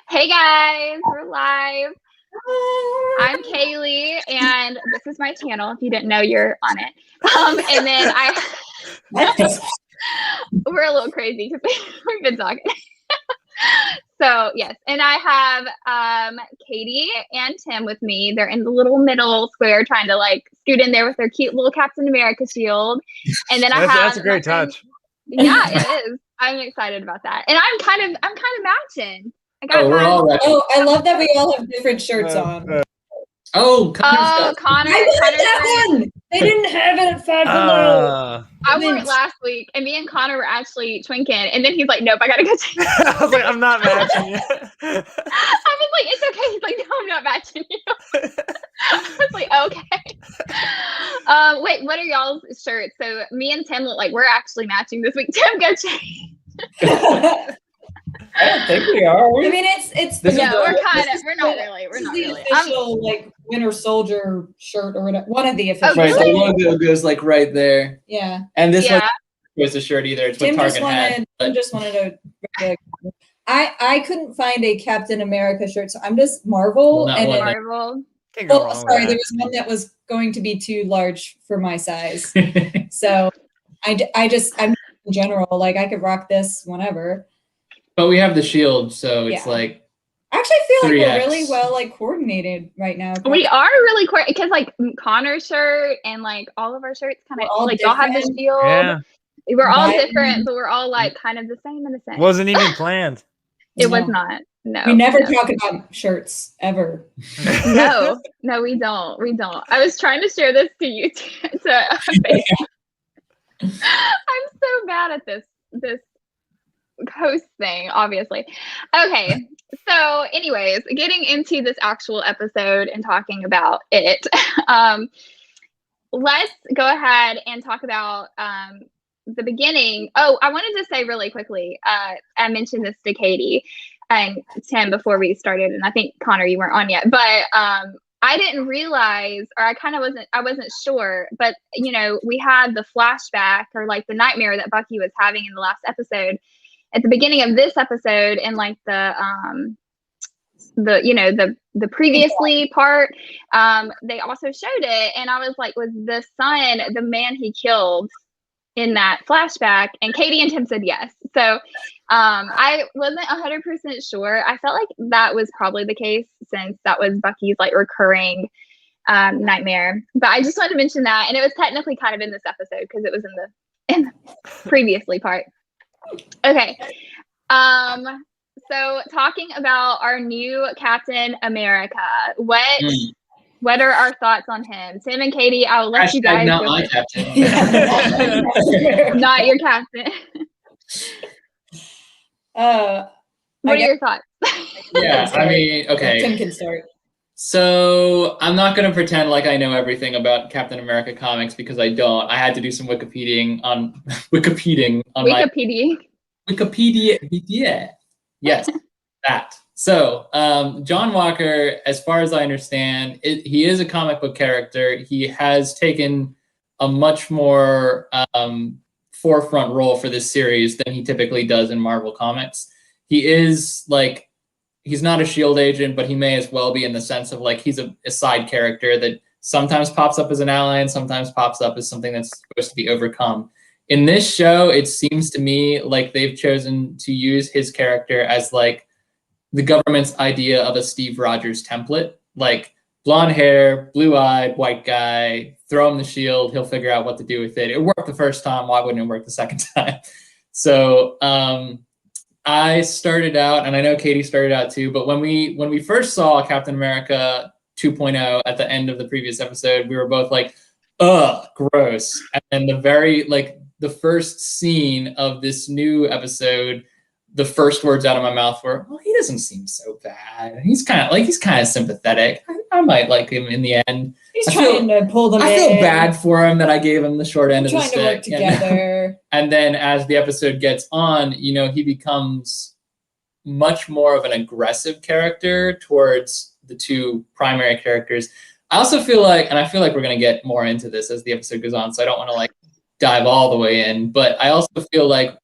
Hey guys, we're live. I'm Kaylee, and this is my channel. If you didn't know, you're on it. And then we're a little crazy because we've been talking. So yes, and I have Katie and Tim with me. They're in the little middle square, trying to like scoot in there with their cute little Captain America shield. And then that's a great touch. Yeah, it is. I'm excited about that, and I'm kind of matching. We're all matching. Oh, I love that we all have different shirts on. Connor. I wanted that one. They didn't have it at Five Below. I wore it last week, and me and Connor were actually twinking, and then he's like, "Nope, I gotta go change." I was like, "I'm not matching you." I was like, "It's okay." He's like, "No, I'm not matching you." I was like, "Okay." Wait, what are y'all's shirts? So me and Tim look like we're actually matching this week. Tim, go change. I don't think we are. I mean, it's we're not really. We're not really. Official like Winter Soldier shirt or whatever. One of the official. Right, the logo goes like right there. Yeah. And this one was a shirt either. It's what Target had. Tim just wanted a. I couldn't find a Captain America shirt, so I'm just Marvel. Marvel. Sorry, there was one that was going to be too large for my size. So I'm in general, like I could rock this whenever. But we have the shield, so it's like. I actually feel like 3X. we're really well like coordinated right now. We are really because like Connor's shirt and like all of our shirts kind of like y'all have the shield. Yeah. We're all different, but we're all like kind of the same in a sense. Wasn't even planned. It was not. No. We never talk about shirts ever. No, we don't. I was trying to share this to you I'm so bad at this host thing, obviously. Okay, so anyways, getting into this actual episode and talking about it, let's go ahead and talk about the beginning. Oh, I wanted to say really quickly, I mentioned this to Katie and Tim before we started, and I think Connor, you weren't on yet, but I didn't realize, or I wasn't sure, but you know, we had the flashback or like the nightmare that Bucky was having in the last episode. At the beginning of this episode, and like the previously part, they also showed it, and I was like, was the son the man he killed in that flashback? And Katie and Tim said yes. So I wasn't 100% sure. I felt like that was probably the case since that was Bucky's like recurring nightmare. But I just wanted to mention that, and it was technically kind of in this episode because it was in the previously part. Okay. So talking about our new Captain America, what are our thoughts on him? Tim and Katie, I'll let you guys not go my first. captain. Not your captain. What are your thoughts? Yeah, I mean, okay. Tim can start. So I'm not going to pretend like I know everything about Captain America comics because I don't. I had to do some Wikipedia on Wikipedia. Yes, that. So John Walker, as far as I understand, he is a comic book character. He has taken a much more forefront role for this series than he typically does in Marvel Comics. He is like, he's not a SHIELD agent, but he may as well be in the sense of like he's a side character that sometimes pops up as an ally and sometimes pops up as something that's supposed to be overcome. In this show, it seems to me like they've chosen to use his character as like the government's idea of a Steve Rogers template, like blonde hair, blue-eyed, white guy, throw him the shield, he'll figure out what to do with it. It worked the first time, why wouldn't it work the second time? So I started out, and I know Katie started out too, but when we first saw Captain America 2.0 at the end of the previous episode, we were both like, ugh, gross. And the first scene of this new episode, the first words out of my mouth were, well, he doesn't seem so bad. He's kind of sympathetic. I might like him in the end. He's trying to pull them in. I feel bad for him that I gave him the short end of the stick. Trying to work together. And then as the episode gets on, you know, he becomes much more of an aggressive character towards the two primary characters. I also feel like, and I feel like we're going to get more into this as the episode goes on, so I don't want to like dive all the way in, but I also feel like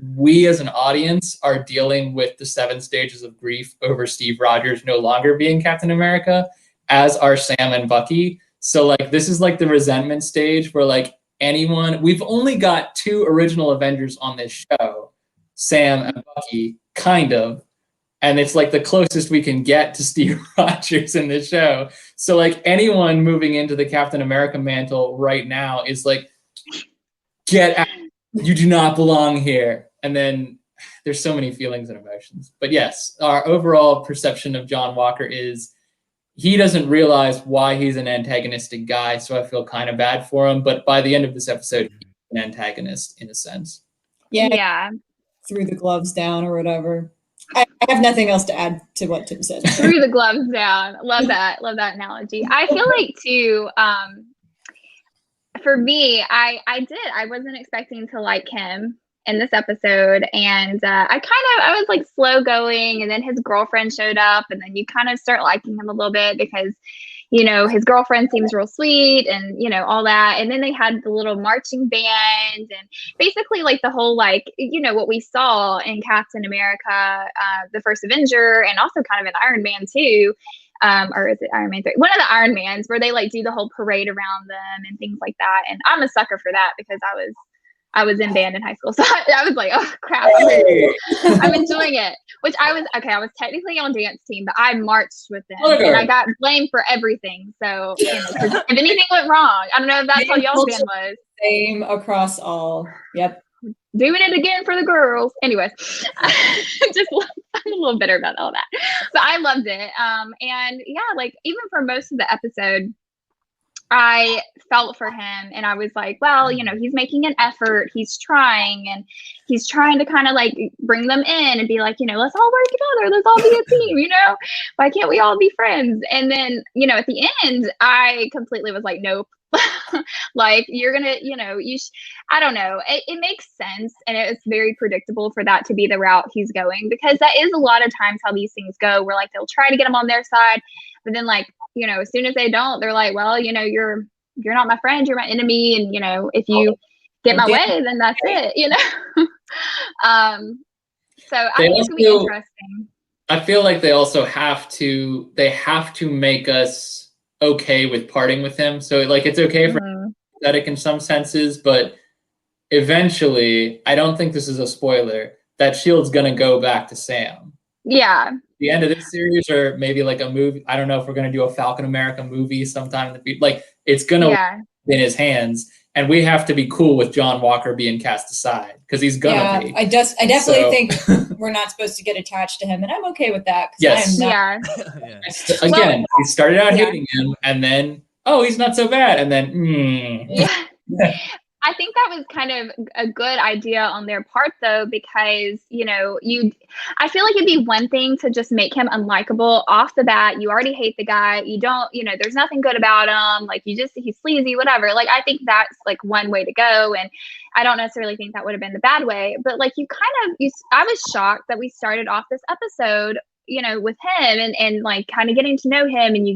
we as an audience are dealing with the 7 stages of grief over Steve Rogers no longer being Captain America, as are Sam and Bucky. So like this is like the resentment stage where like we've only got 2 original Avengers on this show, Sam and Bucky, kind of. And it's like the closest we can get to Steve Rogers in this show. So like anyone moving into the Captain America mantle right now is like, get out. You do not belong here. And then there's so many feelings and emotions. But yes, our overall perception of John Walker is he doesn't realize why he's an antagonistic guy. So I feel kind of bad for him. But by the end of this episode, he's an antagonist in a sense. Yeah. Threw the gloves down or whatever. I have nothing else to add to what Tim said. Threw the gloves down. Love that analogy. I feel like too, for me, I wasn't expecting to like him in this episode, and I was like slow going, and then his girlfriend showed up, and then you kind of start liking him a little bit because his girlfriend seems real sweet, and all that, and then they had the little marching band, and basically like the whole like what we saw in Captain America, the First Avenger, and also kind of in Iron Man 2. Or is it Iron Man 3? One of the Iron Mans where they like do the whole parade around them and things like that. And I'm a sucker for that because I was in band in high school. So I was like, oh crap, I'm enjoying it. Which I was technically on dance team, but I marched with them and I got blamed for everything. So if anything went wrong, I don't know if that's how y'all's band was. Same across all. Yep. Doing it again for the girls. Anyways, I'm a little bitter about all that. But I loved it. And yeah, like even for most of the episode, I felt for him and I was like, well, he's making an effort. He's trying and he's trying to kind of like bring them in and be like, let's all work together. Let's all be a team, Why can't we all be friends? And then, at the end, I completely was like, nope. Like you're gonna I don't know, it makes sense and it's very predictable for that to be the route he's going, because that is a lot of times how these things go, where like they'll try to get him on their side, but then like as soon as they don't, they're like, well, you're not my friend, you're my enemy, and if you get my way, then that's it. So I think it's gonna be interesting. I feel like they also have to make us okay with parting with him. So like it's okay for pathetic in some senses, but eventually, I don't think this is a spoiler, that Shield's gonna go back to Sam. Yeah. The end of this series, or maybe like a movie. I don't know if we're gonna do a Falcon America movie sometime in the future. Like it's gonna be in his hands, and we have to be cool with John Walker being cast aside because he's gonna be. I definitely think we're not supposed to get attached to him, and I'm okay with that. Yes. Again, he started out hating him, and then he's not so bad, and then I think that was kind of a good idea on their part, though, because, I feel like it'd be one thing to just make him unlikable off the bat. You already hate the guy. You don't, there's nothing good about him. Like, he's sleazy, whatever. Like, I think that's like one way to go. And I don't necessarily think that would have been the bad way. But like, I was shocked that we started off this episode with him and like kind of getting to know him, and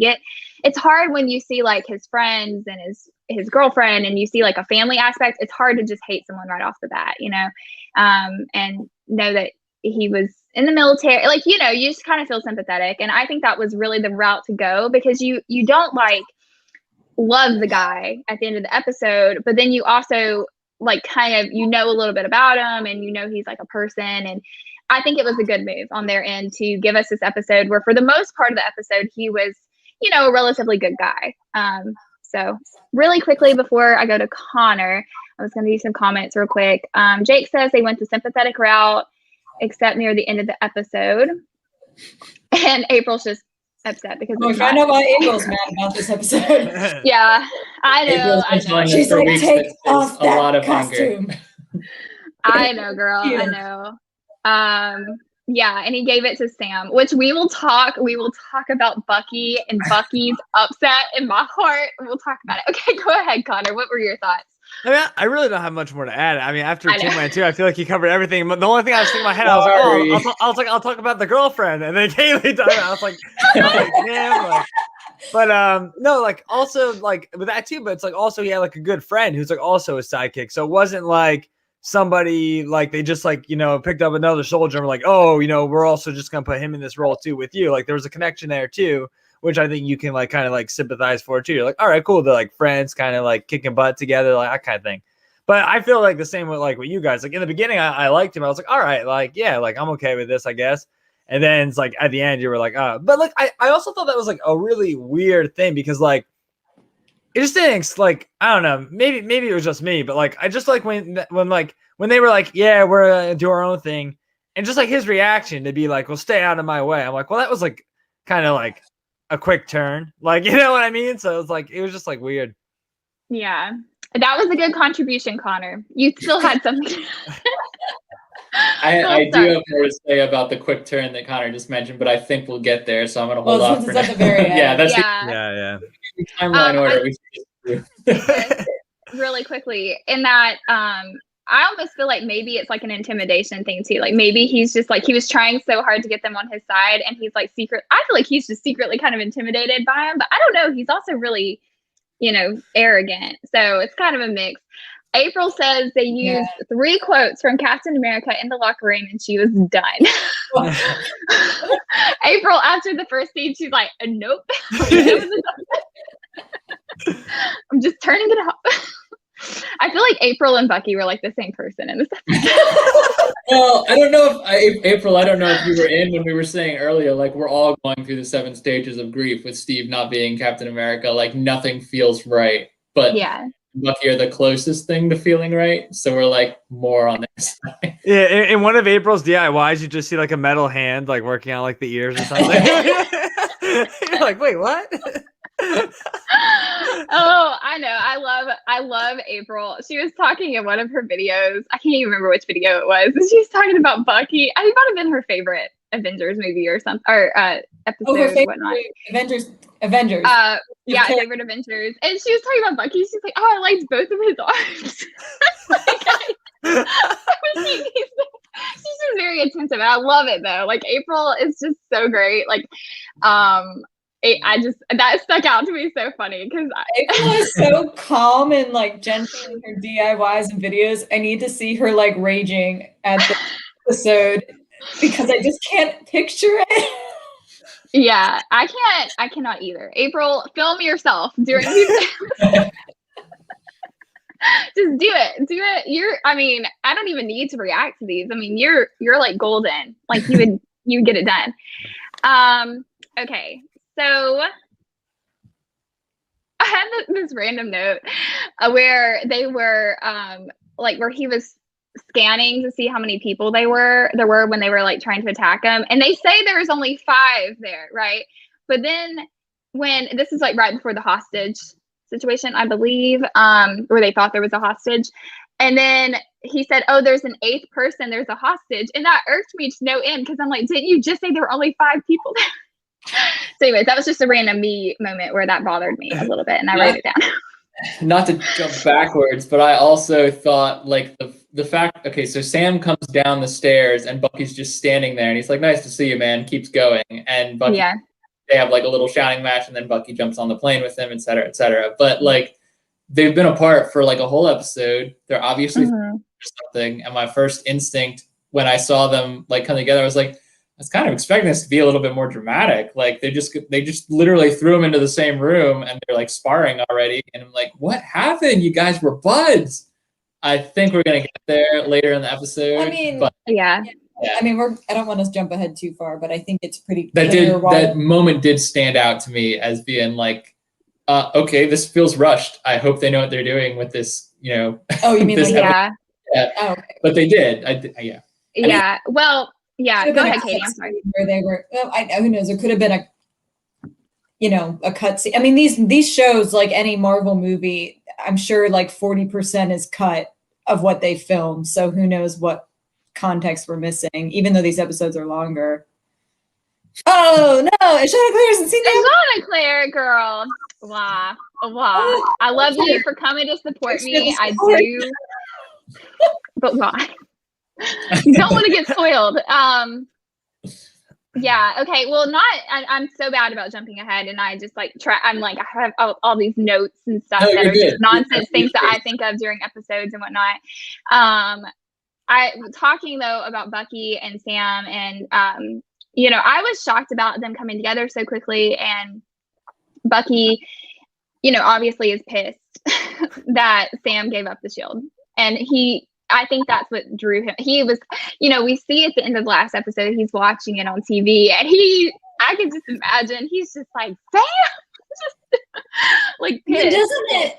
it's hard when you see like his friends and his girlfriend and you see like a family aspect. It's hard to just hate someone right off the bat, and know that he was in the military, like, you just kind of feel sympathetic. And I think that was really the route to go, because you don't like love the guy at the end of the episode, but then you also like kind of, a little bit about him and he's like a person. And I think it was a good move on their end to give us this episode where for the most part of the episode, he was, a relatively good guy. So really quickly before I go to Connor, I was going to do some comments real quick. Jake says they went the sympathetic route, except near the end of the episode. And April's just upset because I know why April's mad about this episode. Yeah, I know. She's like, take off that costume. I know, girl. I know. Yeah, and he gave it to Sam, which we will talk about Bucky and Bucky's upset in my heart. We'll talk about it. Okay, go ahead, Connor. What were your thoughts? I mean, I really don't have much more to add. I mean, after Tin Man 2, I feel like he covered everything. But the only thing I was thinking in my head, I was like, I'll talk about the girlfriend, and then Kaylee died. I was like, damn. Like, but no, like also like with that too. But it's like also he had like a good friend who's like also a sidekick. So it wasn't like somebody like they just like, you know, picked up another soldier and were like, oh, you know, we're also just gonna put him in this role too with you. Like there was a connection there too, which I think you can like kind of like sympathize for too. You're like, all right, cool. They're like friends, kind of like kicking butt together, like that kind of thing. But I feel like the same with like with you guys. Like in the beginning, I liked him. I was like, all right, like yeah, like I'm okay with this, I guess. And then it's like at the end, you were like, but like I also thought that was like a really weird thing because like it just didn't like I don't know, maybe it was just me, but like I just like when they were like, yeah, we're gonna do our own thing, and just like his reaction to be like, well, stay out of my way. I'm like, well, that was like kind of like a quick turn, like you know what I mean? So it was just like weird. Yeah. That was a good contribution, Connor. You still had something. I do have more to say about the quick turn that Connor just mentioned, but I think we'll get there, so I'm going to hold off for now. At the very end. Yeah, that's yeah. The timeline order. Really quickly, in that, I almost feel like maybe it's like an intimidation thing too. Like maybe he's just like he was trying so hard to get them on his side, and he's like I feel like he's just secretly kind of intimidated by him, but I don't know. He's also really, you know, arrogant. So it's kind of a mix. April says they used 3 quotes from Captain America in the locker room and she was done. April, after the first scene, she's like, nope. I'm just turning it off. I feel like April and Bucky were like the same person in this episode. Well, I don't know if April, I don't know if you were in when we were saying earlier, like we're all going through the 7 stages of grief with Steve not being Captain America. Like nothing feels right, but yeah, Bucky are the closest thing to feeling right, so we're like more on their side. Yeah, in one of April's DIYs, you just see like a metal hand like working on like the ears or something. You're like, wait, what? Oh, I know. I love April. She was talking in one of her videos. I can't even remember which video it was. She was talking about Bucky. I think that might have been her favorite Avengers movie or something, or episode or whatnot. Avengers. Yeah, favorite Avengers. And she was talking about Bucky. She's like, oh, I liked both of his arms. She's just very attentive. I love it though. Like April is just so great. Like, that stuck out to me so funny because April is so calm and like gentle in her DIYs and videos. I need to see her like raging at the episode because I just can't picture it. Yeah, I cannot either. April, film yourself during these. Just do it. I mean, I don't even need to react to these. I mean, you're like golden. Like you would get it done. Okay. So I had this random note where they were like where he was scanning to see how many people there were when they were like trying to attack him, and they say there was only 5 there, right? But then when this is like right before the hostage situation, I believe, where they thought there was a hostage, and then he said, oh, there's an 8th person, there's a hostage, and that irked me to no end because I'm like, didn't you just say there were only 5 people there? So anyways, that was just a random me moment where that bothered me a little bit, and I wrote it down. Not to jump backwards, but I also thought like the fact, okay, so Sam comes down the stairs and Bucky's just standing there and he's like, nice to see you, man, keeps going. And Bucky, they have like a little shouting match and then Bucky jumps on the plane with him, et cetera, et cetera. But like they've been apart for like a whole episode. They're obviously something. And my first instinct when I saw them like come together, I was like, I was kind of expecting this to be a little bit more dramatic. Like they just literally threw them into the same room and they're like sparring already. And I'm like, what happened? You guys were buds. I think we're gonna get there later in the episode. I mean, but, yeah. I mean, I don't want to jump ahead too far, but I think it's pretty clear. That moment did stand out to me as being like, okay, this feels rushed. I hope they know what they're doing with this. You know. Oh, you mean like yeah? Oh, okay. But they did. Yeah. Yeah. Well. Yeah, go ahead, Katie. I'm sorry. Where they were, well, who knows? There could have been a cut scene. I mean, these shows, like any Marvel movie, I'm sure like 40% is cut of what they filmed. So who knows what context we're missing, even though these episodes are longer. Oh no, Chanticleer hasn't seen that. Chanticleer, girl. Wow. I love you for coming to support me. I do. But why? You don't want to get spoiled. Yeah. Okay. Well, I'm so bad about jumping ahead, and I just like I'm like I have all these notes and stuff that are just nonsense things that I think of during episodes and whatnot. I talking though about Bucky and Sam, and I was shocked about them coming together so quickly, and Bucky, obviously is pissed that Sam gave up the shield, and I think that's what drew him. He was, we see at the end of the last episode, he's watching it on TV, and I can just imagine he's just like, Sam, just like pissed. Doesn't it?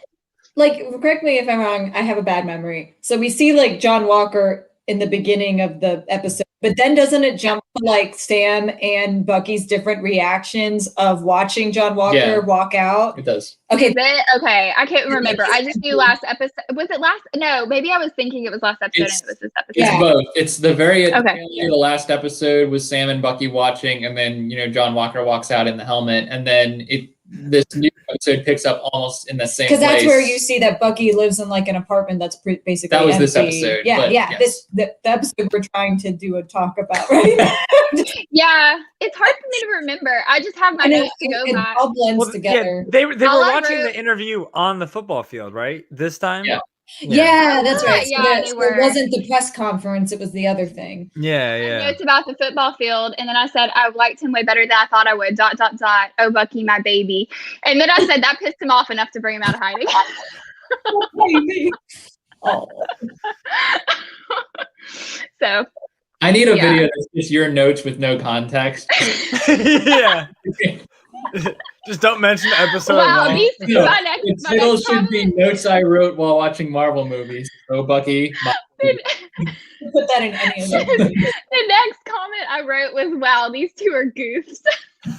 Like, correct me if I'm wrong, I have a bad memory. So we see like John Walker in the beginning of the episode, but then doesn't it jump to like Sam and Bucky's different reactions of watching John Walker walk out? It does. Okay. Okay. I can't remember. I just knew last episode. Was it last? No, maybe I was thinking it was last episode and it was this episode. It's both. It's the very end of the last episode with Sam and Bucky watching, and then, John Walker walks out in the helmet, and then this new episode picks up almost in the same place. Because that's where you see that Bucky lives in like an apartment that's basically that was empty. This episode. Yeah, yes. The episode we're trying to do a talk about, right? Yeah, it's hard for me to remember. I just have my notes to go back. It all blends together. They were watching the interview on the football field, right? This time? Yeah, that's right. Yeah, so it wasn't the press conference, it was the other thing. Yeah. Notes about the football field, and then I said I liked him way better than I thought I would. ... Oh, Bucky, my baby. And then I said that pissed him off enough to bring him out of hiding. Oh. So I need a video that's just your notes with no context. Yeah. Just don't mention the episode. Wow, the title should be Notes I Wrote While Watching Marvel Movies. Oh, Bucky. Put that in any of them. The next comment I wrote was, wow, these two are goofs.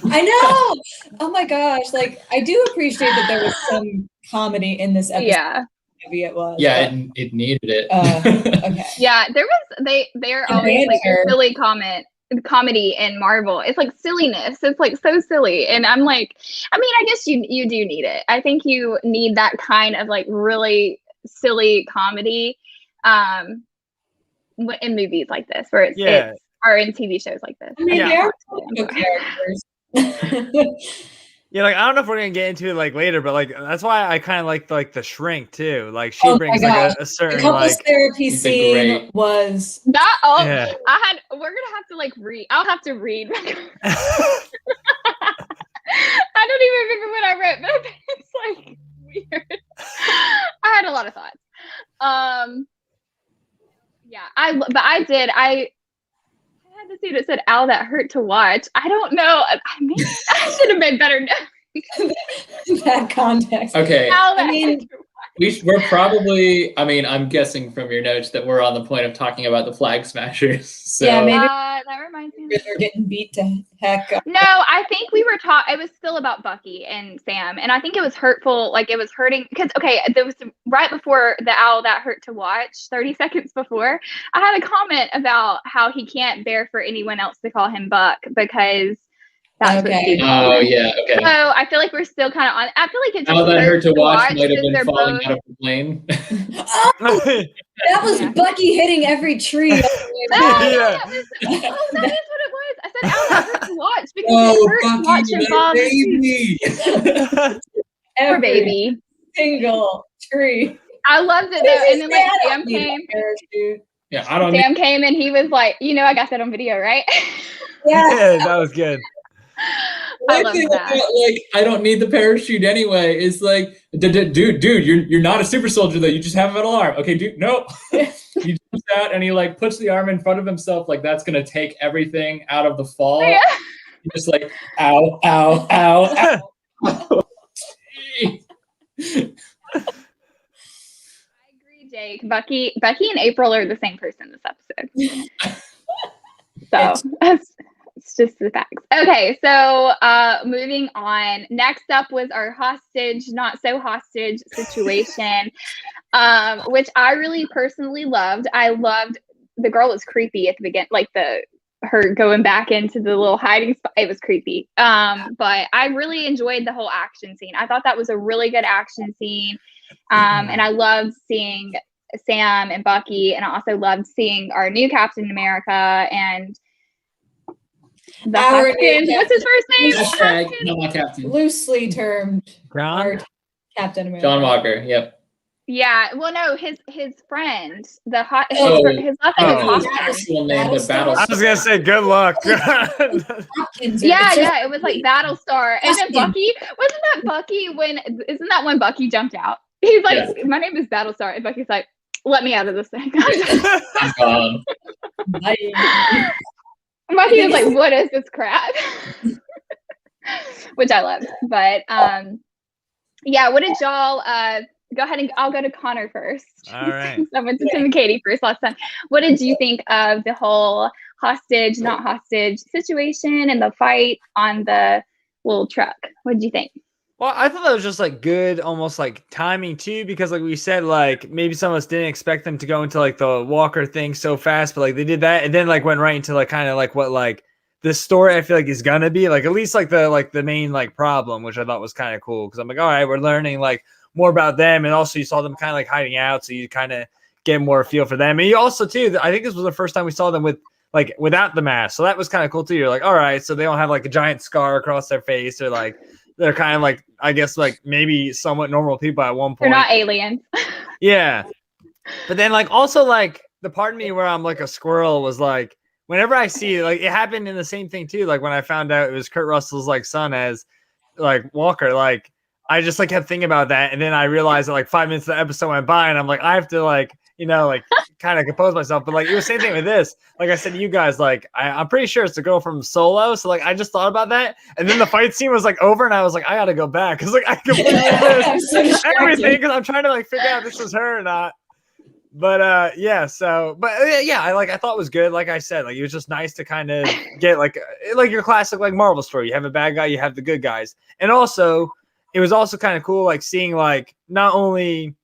I know. Oh my gosh. Like, I do appreciate that there was some comedy in this episode. Yeah. Maybe it was. Yeah, it needed it. Okay. Yeah, they're always like a silly comedy in Marvel. It's like silliness. It's like so silly. And I'm like, I guess you do need it. I think you need that kind of like really silly comedy in movies like this, where it's or in TV shows like this. I mean, they're good characters. Yeah, like I don't know if we're gonna get into it like later, but like that's why I kind of like the Shrink too. Like she brings like a certain the couples therapy scene was that. We're gonna have to like read. I'll have to read. I don't even remember what I wrote, but it's like weird. I had a lot of thoughts. I had to see that said "Ow, that hurt to watch." I don't know. I should have made better notes. That context. Okay. We're probably. I'm guessing from your notes that we're on the point of talking about the Flag Smashers. So. Yeah, maybe that reminds me. They're getting beat to heck. No, I think we were taught. It was still about Bucky and Sam, and I think it was hurtful. Like it was hurting because there was right before the "Ow, that hurt to watch." 30 seconds before, I had a comment about how he can't bear for anyone else to call him Buck because that's what Steve called him. Oh yeah, okay. So I feel like we're still kind of on. I feel like it's "How that hurt to watch" might have been falling out of the plane. That was Bucky hitting every tree. That is what it was. I said, "Ow, that hurt to watch" because it hurt to watch him fall. Baby. Poor baby. Single tree. I loved it though, and then like Sam came. Yeah, I don't. Sam came and he was like, I got that on video, right? Yeah, that was good. I love that. I don't need the parachute anyway. It's like, dude, you're not a super soldier though. You just have a metal arm. Okay, dude, no. He jumps out and he like puts the arm in front of himself, like that's gonna take everything out of the fall. Yeah. He's just like, ow, ow, ow, ow. I agree, Jake. Bucky and April are the same person this episode. So it's just the facts. Okay, so moving on. Next up was our hostage, not so hostage situation, which I really personally loved. I loved the girl was creepy at the beginning, like her going back into the little hiding spot. It was creepy. But I really enjoyed the whole action scene. I thought that was a really good action scene. And I loved seeing Sam and Bucky, and I also loved seeing our new Captain America. And The Our Hoskins. new What's his first name? Hashtag Hoskins? not my captain. Loosely termed our Ground. Captain America. John Walker. Yep. Yeah. Well, no, his friend. His last name Oh. was Hoskins. Actual name, but Battlestar. I was gonna say good luck. Hopkins, Yeah, it's just- yeah, it was like Battlestar. And then Bucky, wasn't that Bucky isn't that when Bucky jumped out? He's like, Yes. my name is Battlestar. And Bucky's like, let me out of this thing. Bye. Bucky was like, what is this crap? Which I loved. But yeah, what did y'all go ahead and I'll go to Connor first. All right. I went to Tim and Katie first last time. What did you think of the whole hostage, not hostage situation and the fight on the little truck? What did you think? Well, I thought that was just like good, almost like timing too, because like we said, like maybe some of us didn't expect them to go into like the Walker thing so fast, but like they did that and then like went right into like kind of like what like the story I feel like is gonna be like at least like the main like problem, which I thought was kind of cool because I'm like, all right, we're learning like more about them, and also you saw them kind of like hiding out, so you kind of get more feel for them, and you also too, I think this was the first time we saw them with like without the mask, so that was kind of cool too. You're like, all right, so they don't have like a giant scar across their face or like. They're kind of like, I guess, like maybe somewhat normal people at one point. They're not aliens. Yeah. But then, like, also, like, the part of me where I'm like a squirrel was like, whenever I see, like, it happened in the same thing, too. Like, when I found out it was Kurt Russell's, like, son as, like, Walker, like, I just, like, kept thinking about that. And then I realized that, like, 5 minutes of the episode went by, and I'm like, I have to, like, you know, like, kind of compose myself. But, like, it was the same thing with this. Like I said to you guys, like, I'm pretty sure it's the girl from Solo. So, like, I just thought about that. And then the fight scene was, like, over, and I was like, I got to go back. Because, like, I completely missed everything. Because I'm trying to, like, figure out if this was her or not. But, yeah. So, but, yeah, I thought it was good. Like I said, like, it was just nice to kind of get, like your classic, like, Marvel story. You have a bad guy, you have the good guys. And also, it was also kind of cool, like, seeing, like, not only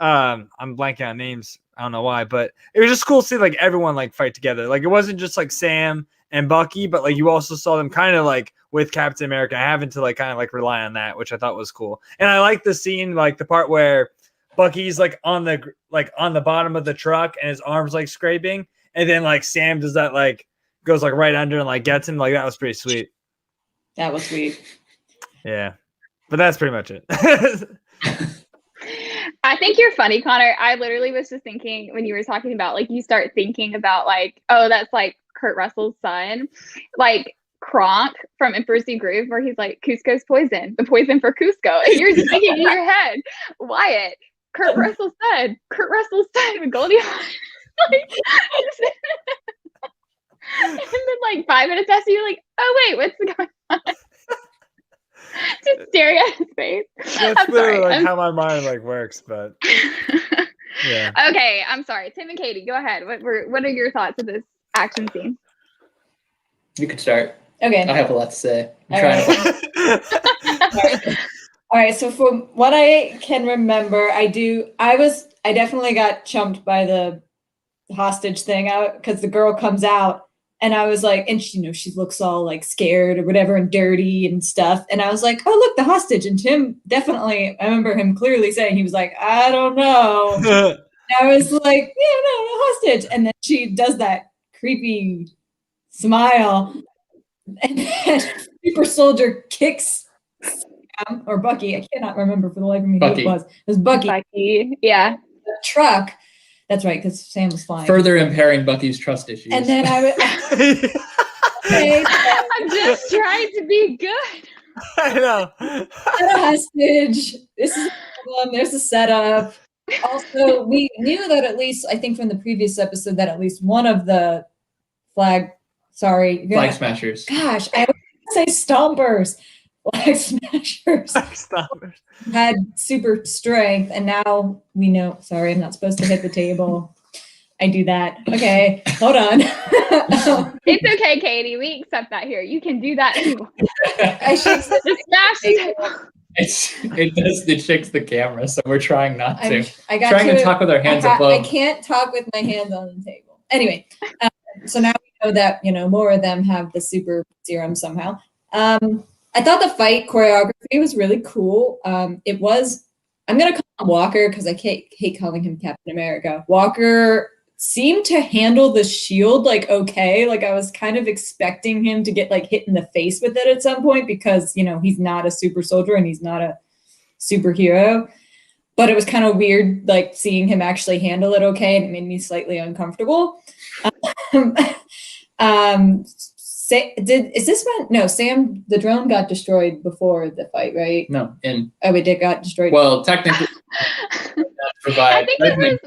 I'm blanking on names, I don't know why, but it was just cool to see like everyone like fight together. Like it wasn't just like Sam and Bucky, but like you also saw them kind of like with Captain America having to like kind of like rely on that, which I thought was cool. And I like the scene, like the part where Bucky's like on the bottom of the truck and his arms like scraping, and then like Sam does that, like goes like right under and like gets him. Like that was pretty sweet. That was sweet. Yeah, but that's pretty much it. I think you're funny, Connor. I literally was just thinking when you were talking about like you start thinking about like, oh, that's like Kurt Russell's son, like Kronk from Emperor's New Groove, where he's like, Cusco's poison, the poison for Cusco. And you're just thinking in your head, Wyatt, Kurt Russell's son, with Goldie Hawn. And then like 5 minutes after, you're like, oh wait, what's going on? Just staring at his face. That's literally like how my mind like works, but yeah. Okay, I'm sorry. Tim and Katie, go ahead. What are your thoughts of this action scene? You could start. Okay. I have a lot to say. All right. So from what I can remember, I definitely got chumped by the hostage thing out because the girl comes out. And I was like, and she, she looks all like scared or whatever and dirty and stuff. And I was like, oh, look, the hostage. And Tim definitely, I remember him clearly saying, he was like, I don't know. And I was like, yeah, no, hostage. And then she does that creepy smile. And then Super Soldier kicks Sam or Bucky. I cannot remember for the life of me who it was. It was Bucky. Yeah. The truck. That's right, because Sam was flying. Further impairing Bucky's trust issues. And then I'm just trying to be good. I know. A hostage. This is a problem. There's a setup. Also, we knew that at least, I think from the previous episode, that at least one of the flag smashers. Gosh, I would say stompers. Flag smashers had super strength, and now we know. Sorry, I'm not supposed to hit the table. I do that. Okay, hold on. It's okay, Katie. We accept that here. You can do that too. I should just smash the table. It shakes the camera, so we're trying not to. I got trying to talk with our hands above. I can't talk with my hands on the table. Anyway, so now we know that more of them have the super serum somehow. I thought the fight choreography was really cool. It was, I'm going to call him Walker because I hate calling him Captain America. Walker seemed to handle the shield like okay. Like I was kind of expecting him to get like hit in the face with it at some point because, you know, he's not a super soldier and he's not a superhero. But it was kind of weird, like seeing him actually handle it okay, and it made me slightly uncomfortable. Is this when? No, Sam, the drone got destroyed before the fight, right? No, it did got destroyed. well, technically, I think it was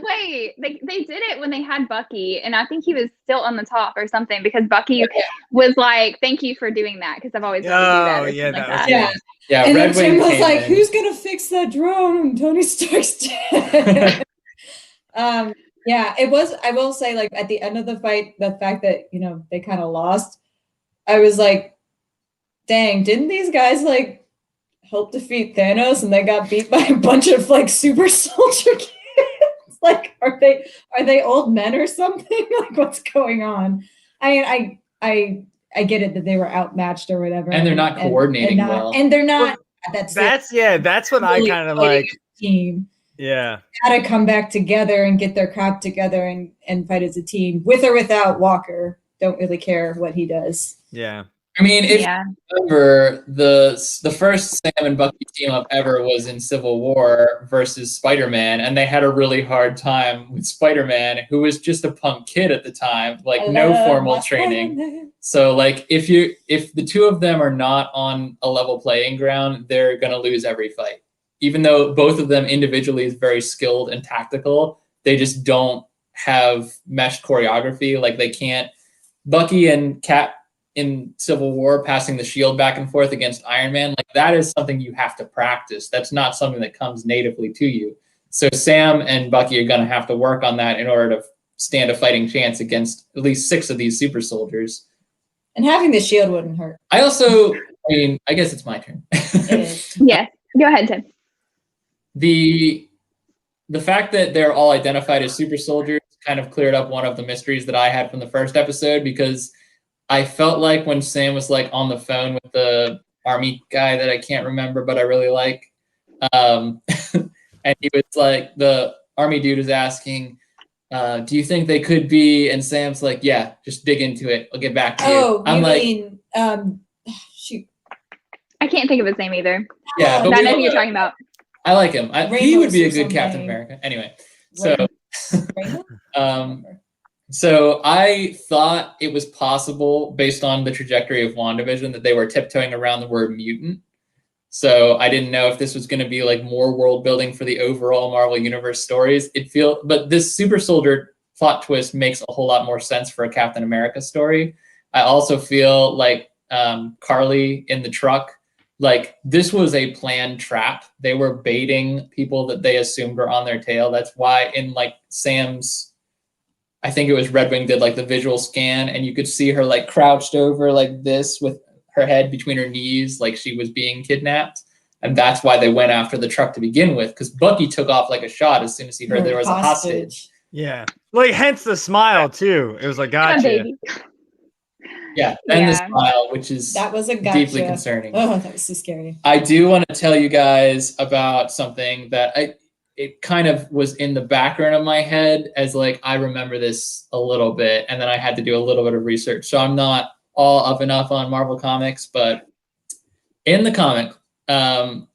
they did it when they had Bucky, and I think he was still on the top or something because Bucky was like, "Thank you for doing that," because I've always wanted to do that. Yeah. And Red then Tim Wing was like, in. "Who's gonna fix that drone?" And Tony Stark's dead. Yeah, it was. I will say, like at the end of the fight, the fact that you know they kind of lost, I was like, "Dang, didn't these guys like help defeat Thanos and they got beat by a bunch of like super soldier kids? Like, are they old men or something? Like, what's going on?" I get it that they were outmatched or whatever, and they're not coordinating well, and they're not. That's what I kind of like. Team. Yeah. Gotta come back together and get their crap together and fight as a team, with or without Walker. Don't really care what he does. Yeah. I mean, if you remember, the first Sam and Bucky team up ever was in Civil War versus Spider-Man, and they had a really hard time with Spider-Man, who was just a punk kid at the time, like no formal training. Spider-Man. So like if the two of them are not on a level playing ground, they're gonna lose every fight. Even though both of them individually is very skilled and tactical, they just don't have meshed choreography. Like they can't. Bucky and Cap in Civil War passing the shield back and forth against Iron Man, like that is something you have to practice. That's not something that comes natively to you. So Sam and Bucky are going to have to work on that in order to stand a fighting chance against at least 6 of these super soldiers. And having the shield wouldn't hurt. I guess it's my turn. It is. Yeah, go ahead, Tim. The fact that they're all identified as super soldiers kind of cleared up one of the mysteries that I had from the first episode, because I felt like when Sam was like on the phone with the army guy that I can't remember, but I really like, and he was like, the army dude is asking, do you think they could be? And Sam's like, yeah, just dig into it. I'll get back to you. Oh, I'm shoot. I can't think of his name either. Yeah, but I know who you're talking about. I like him. He would be a good Captain America. Anyway, so so I thought it was possible, based on the trajectory of WandaVision, that they were tiptoeing around the word mutant. So I didn't know if this was going to be like more world building for the overall Marvel Universe stories. But this super soldier plot twist makes a whole lot more sense for a Captain America story. I also feel like Carly in the truck, like this was a planned trap. They were baiting people that they assumed were on their tail. That's why in like Sam's, I think it was Red Wing did like the visual scan, and you could see her like crouched over like this with her head between her knees, like she was being kidnapped. And that's why they went after the truck to begin with, because Bucky took off like a shot as soon as he heard there was a hostage. Yeah. Like hence the smile too. It was like, gotcha. Baby. Yeah, and the smile, which is that was a gotcha. Deeply concerning. Oh, that was so scary. I do want to tell you guys about something that it kind of was in the background of my head as like I remember this a little bit, and then I had to do a little bit of research. So I'm not all up enough on Marvel Comics, but in the comic, I'm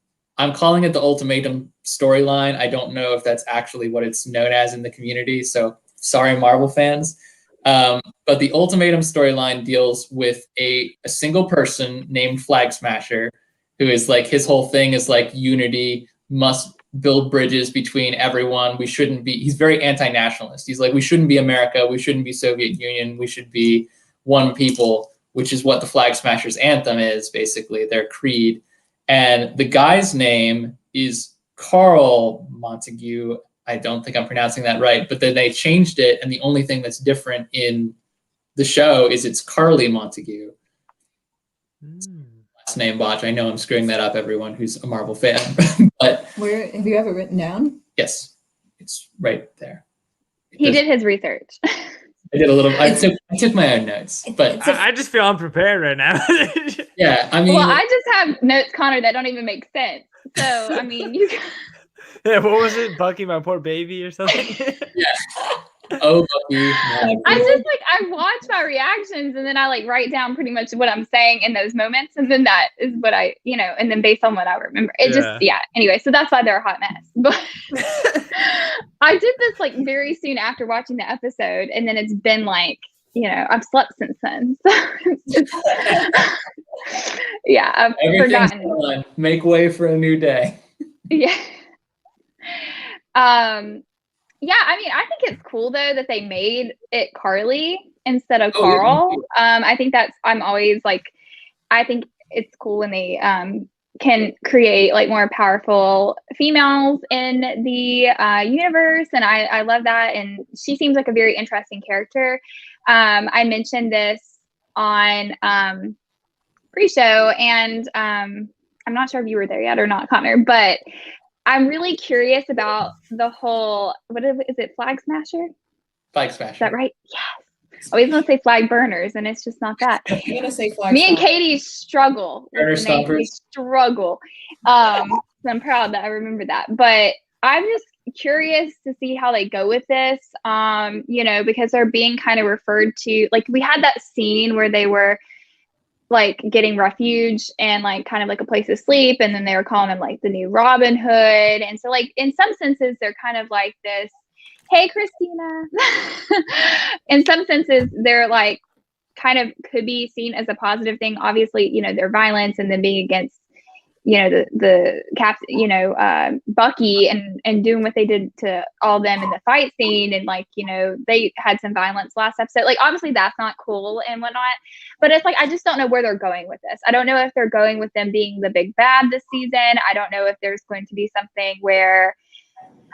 calling it the Ultimatum Storyline. I don't know if that's actually what it's known as in the community, so sorry, Marvel fans. But the Ultimatum Storyline deals with a single person named Flag Smasher, who is like, his whole thing is like unity, must build bridges between everyone. He's very anti-nationalist. He's like, we shouldn't be America. We shouldn't be Soviet Union. We should be one people, which is what the Flag Smashers anthem is, basically, their creed. And the guy's name is Carl Montague. I don't think I'm pronouncing that right, but then they changed it, and the only thing that's different in the show is it's Carly Montague. Last name botch. I know I'm screwing that up, everyone who's a Marvel fan. But where have you ever written down? Yes, it's right there. He did his research. I did a little. I took my own notes, but I just feel unprepared right now. Yeah, I mean, well, I just have notes, Connor, that don't even make sense. So I mean, you. Yeah, what was it? Bucky, my poor baby, or something? Yeah. Oh, Bucky. I just like I watch my reactions and then I like write down pretty much what I'm saying in those moments, and then that is what I, and then based on what I remember, it just Anyway, so that's why they're a hot mess. But I did this like very soon after watching the episode, and then it's been like I've slept since then. So yeah, I've forgotten. Fun. Make way for a new day. Yeah. Yeah, I mean, I think it's cool though that they made it Carly instead of Carl. Yeah. I think I'm always like, I think it's cool when they can create like more powerful females in the universe, and I love that. And she seems like a very interesting character. I mentioned this on pre-show, and I'm not sure if you were there yet or not, Connor, but I'm really curious about the whole, is it Flag Smasher? Flag Smasher. Is that right? Yes. I was going to say Flag Burners, and it's just not that. I'm going to say Flag Me and Katie struggle. We struggle. So I'm proud that I remember that. But I'm just curious to see how they go with this, because they're being kind of referred to, like we had that scene where they were like getting refuge and like kind of like a place to sleep, and then they were calling them like the new Robin Hood. And so like in some senses they're kind of like this, hey Christina. In some senses they're like kind of could be seen as a positive thing. Obviously, their violence and then being against the Bucky and doing what they did to all of them in the fight scene, and like they had some violence last episode. Like obviously that's not cool and whatnot, but it's like I just don't know where they're going with this. I don't know if they're going with them being the big bad this season. I don't know if there's going to be something where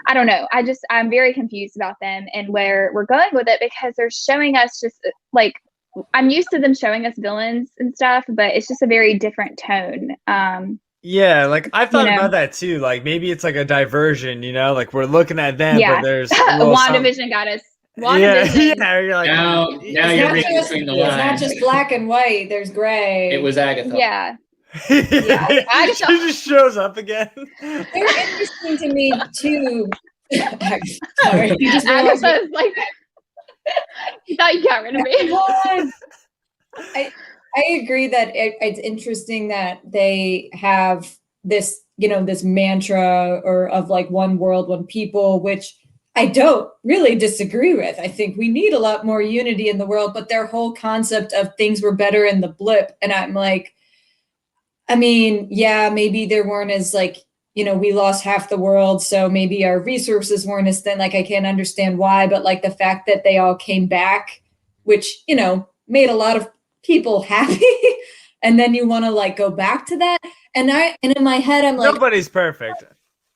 I don't know. I'm very confused about them and where we're going with it, because they're showing us just like I'm used to them showing us villains and stuff, but it's just a very different tone. Yeah, like I thought about that too. Like maybe it's like a diversion, like we're looking at them, but there's WandaVision got us. WandaVision. Yeah, you're like now you're reading between the lines. It's not just black and white. There's gray. It was Agatha. Yeah. She just shows up again. They're interesting to me too. Sorry, Agatha's like. You thought you got rid of me. I agree that it's interesting that they have this, this mantra of like one world, one people, which I don't really disagree with. I think we need a lot more unity in the world, but their whole concept of things were better in the blip. And I'm like, I mean, yeah, maybe there weren't as like, we lost half the world, so maybe our resources weren't as thin. Like, I can't understand why, but like the fact that they all came back, which, made a lot of people happy, and then you want to like go back to that. And in my head, I'm like, nobody's perfect.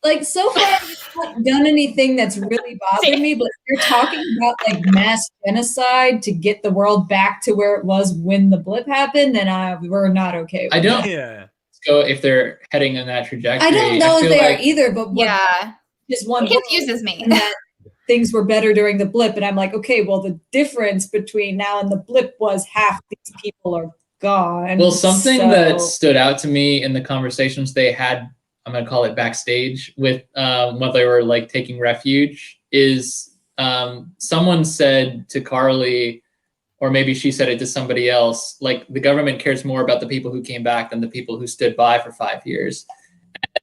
Like so far, I've not done anything that's really bothered me, but if you're talking about like mass genocide to get the world back to where it was when the blip happened, then we're not okay with I don't. that. Yeah. Go if they're heading in that trajectory. I don't know if they are either, but just one it confuses me. That things were better during the blip, and I'm like, okay, well, the difference between now and the blip was half these people are gone. Well, something that stood out to me in the conversations they had, I'm gonna call it backstage, with when they were like taking refuge, is someone said to Carly, or maybe she said it to somebody else, like the government cares more about the people who came back than the people who stood by for 5 years.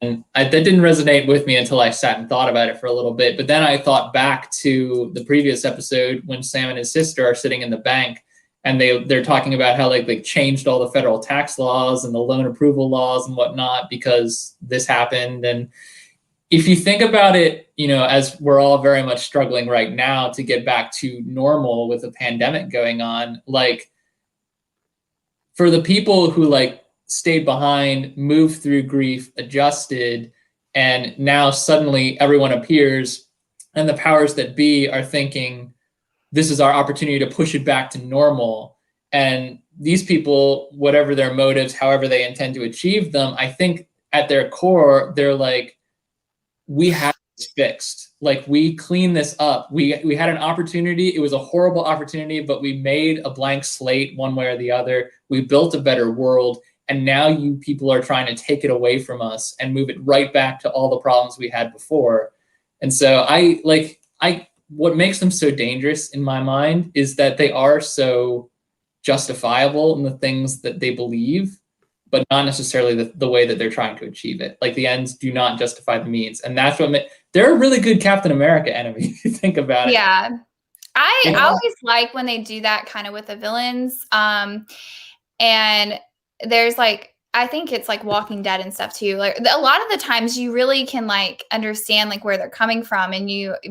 And that didn't resonate with me until I sat and thought about it for a little bit. But then I thought back to the previous episode when Sam and his sister are sitting in the bank, and they're talking about how like they changed all the federal tax laws and the loan approval laws and whatnot because this happened. And if you think about it, as we're all very much struggling right now to get back to normal with a pandemic going on, like for the people who like stayed behind, moved through grief, adjusted, and now suddenly everyone appears and the powers that be are thinking, this is our opportunity to push it back to normal. And these people, whatever their motives, however they intend to achieve them, I think at their core, they're like, we have this fixed. Like, we clean this up. We had an opportunity. It was a horrible opportunity, but we made a blank slate one way or the other. We built a better world. And now you people are trying to take it away from us and move it right back to all the problems we had before. And so I what makes them so dangerous in my mind is that they are so justifiable in the things that they believe, but not necessarily the way that they're trying to achieve it. Like the ends do not justify the means. And that's what they're a really good Captain America enemy, if you think about it. Yeah. I always like when they do that kind of with the villains. And there's like, I think it's like Walking Dead and stuff too. Like a lot of the times you really can like understand like where they're coming from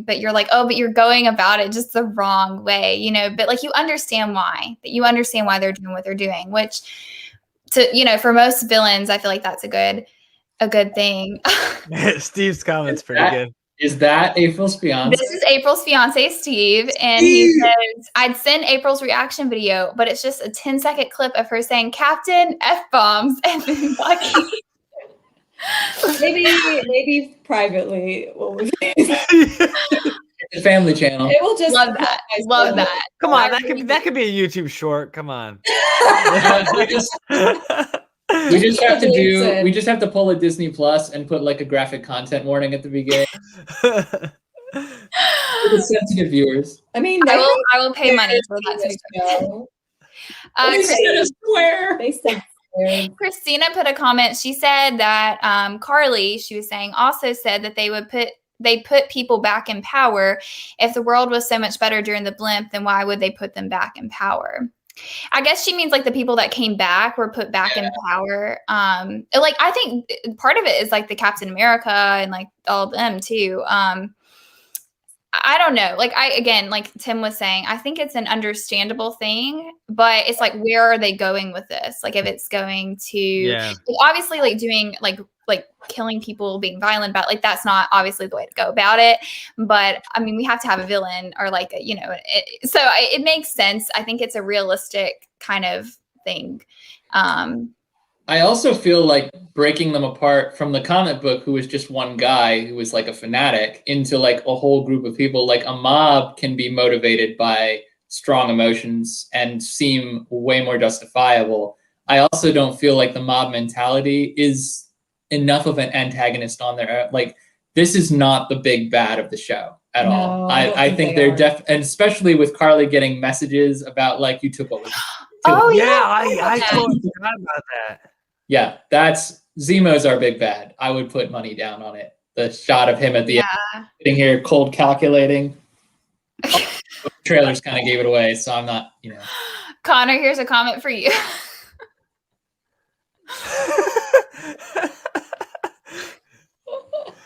but you're like, oh, but you're going about it just the wrong way, you know, but like you understand why they're doing what they're doing, which for most villains, I feel like that's a good thing. Steve's comment's pretty good. Is that April's fiance? This is April's fiance, Steve. And he says, I'd send April's reaction video, but it's just a 10-second clip of her saying Captain F-bombs and then Bucky. maybe privately. The Family Channel. It will just love that. Love that. Come on, that could be a YouTube short. Come on. We just have to pull a Disney Plus and put like a graphic content warning at the beginning. For the sensitive viewers. I mean, I will pay money for that to be They said square. Christina put a comment. She said that Carly, she was saying, also said that they put people back in power. If the world was so much better during the blimp, then why would they put them back in power? I guess she means like the people that came back were put back in power. Like I think part of it is like the Captain America and like all of them too. I don't know. Like like Tim was saying, I think it's an understandable thing, but it's like, where are they going with this? Like if it's going to obviously like doing like killing people, being violent about, like, that's not obviously the way to go about it. But I mean, we have to have a villain or like, so it makes sense. I think it's a realistic kind of thing. I also feel like breaking them apart from the comic book, who was just one guy who was like a fanatic, into like a whole group of people. Like a mob can be motivated by strong emotions and seem way more justifiable. I also don't feel like the mob mentality is enough of an antagonist on there. Like, this is not the big bad of the show at all. I think they're and especially with Carly getting messages about like, you took what was. I totally forgot about that. Yeah, that's Zemo's our big bad. I would put money down on it. The shot of him at the end, sitting here cold calculating. The trailers kind of gave it away, so I'm not, Connor, here's a comment for you.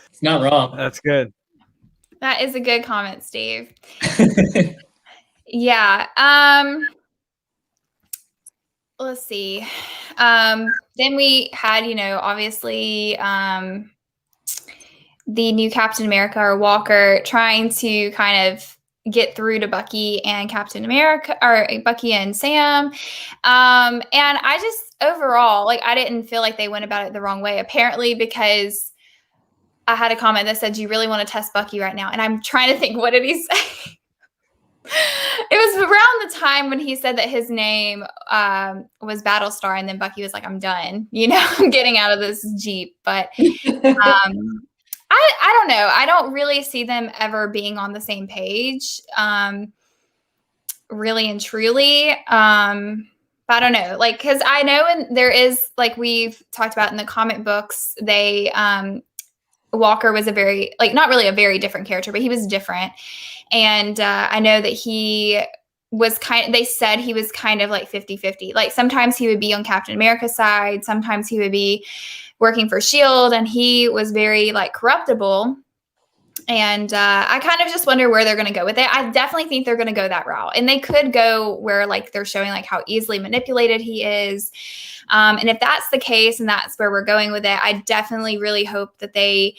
It's not wrong. That's good. That is a good comment, Steve. Yeah. Let's see. Then we had, obviously the new Captain America, or Walker, trying to kind of get through to Bucky and Captain America, or Bucky and Sam. And I just overall, like, I didn't feel like they went about it the wrong way, apparently, because I had a comment that said, "Do you really want to test Bucky right now?" And I'm trying to think, what did he say? It was around the time when he said that his name was Battlestar, and then Bucky was like, "I'm done. I'm getting out of this Jeep." But I don't know. I don't really see them ever being on the same page, really and truly. But I don't know, like, because I know there is, like we've talked about in the comic books, they Walker was a very, like, not really a very different character, but he was different. And I know that he was they said he was kind of like 50-50. Like sometimes he would be on Captain America's side, sometimes he would be working for S.H.I.E.L.D., and he was very like corruptible. And I kind of just wonder where they're going to go with it. I definitely think they're going to go that route. And they could go where like they're showing like how easily manipulated he is. And if that's the case and that's where we're going with it, I definitely really hope that they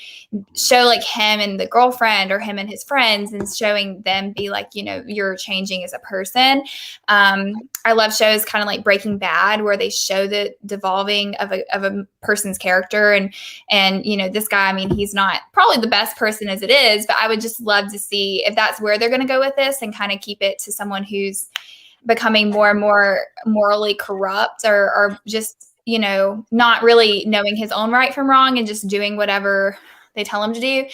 show like him and the girlfriend, or him and his friends, and showing them be like, you're changing as a person. I love shows kind of like Breaking Bad, where they show the devolving of a person's character. And this guy, I mean, he's not probably the best person as it is, but I would just love to see if that's where they're going to go with this, and kind of keep it to someone who's becoming more and more morally corrupt, or just, not really knowing his own right from wrong, and just doing whatever they tell him to do.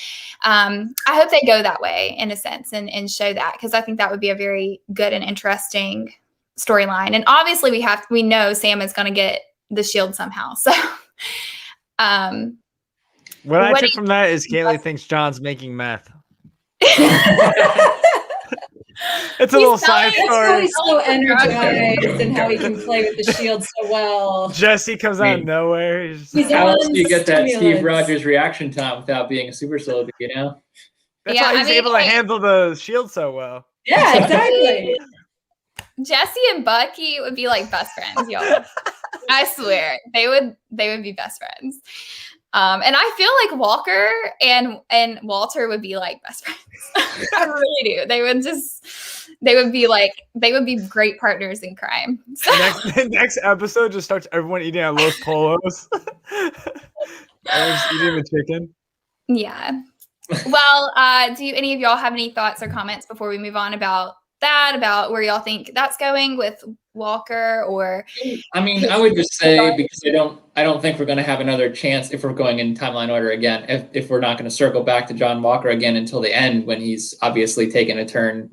I hope they go that way in a sense and show that, because I think that would be a very good and interesting storyline. And obviously we know Sam is going to get the shield somehow. So what I took from that is Kaylee thinks John's making meth. It's a little side story. How he's so energized and how he can play with the shield so well. Jesse comes out of nowhere. How else do you get that Steve Rogers reaction time without being a super soldier, you know? That's why he's able to handle the shield so well. Yeah, exactly. Jesse and Bucky would be like best friends, y'all. I swear. They would be best friends. And I feel like Walker and Walter would be like best friends. I really do. They would be great partners in crime. So. Next episode just starts everyone eating at Los Polos. Everyone's eating the chicken. Yeah. Well, do any of y'all have any thoughts or comments before we move on about where y'all think that's going with Walker? Or I mean, I would just say, because I don't think we're going to have another chance if we're going in timeline order again, if we're not going to circle back to John Walker again until the end, when he's obviously taken a turn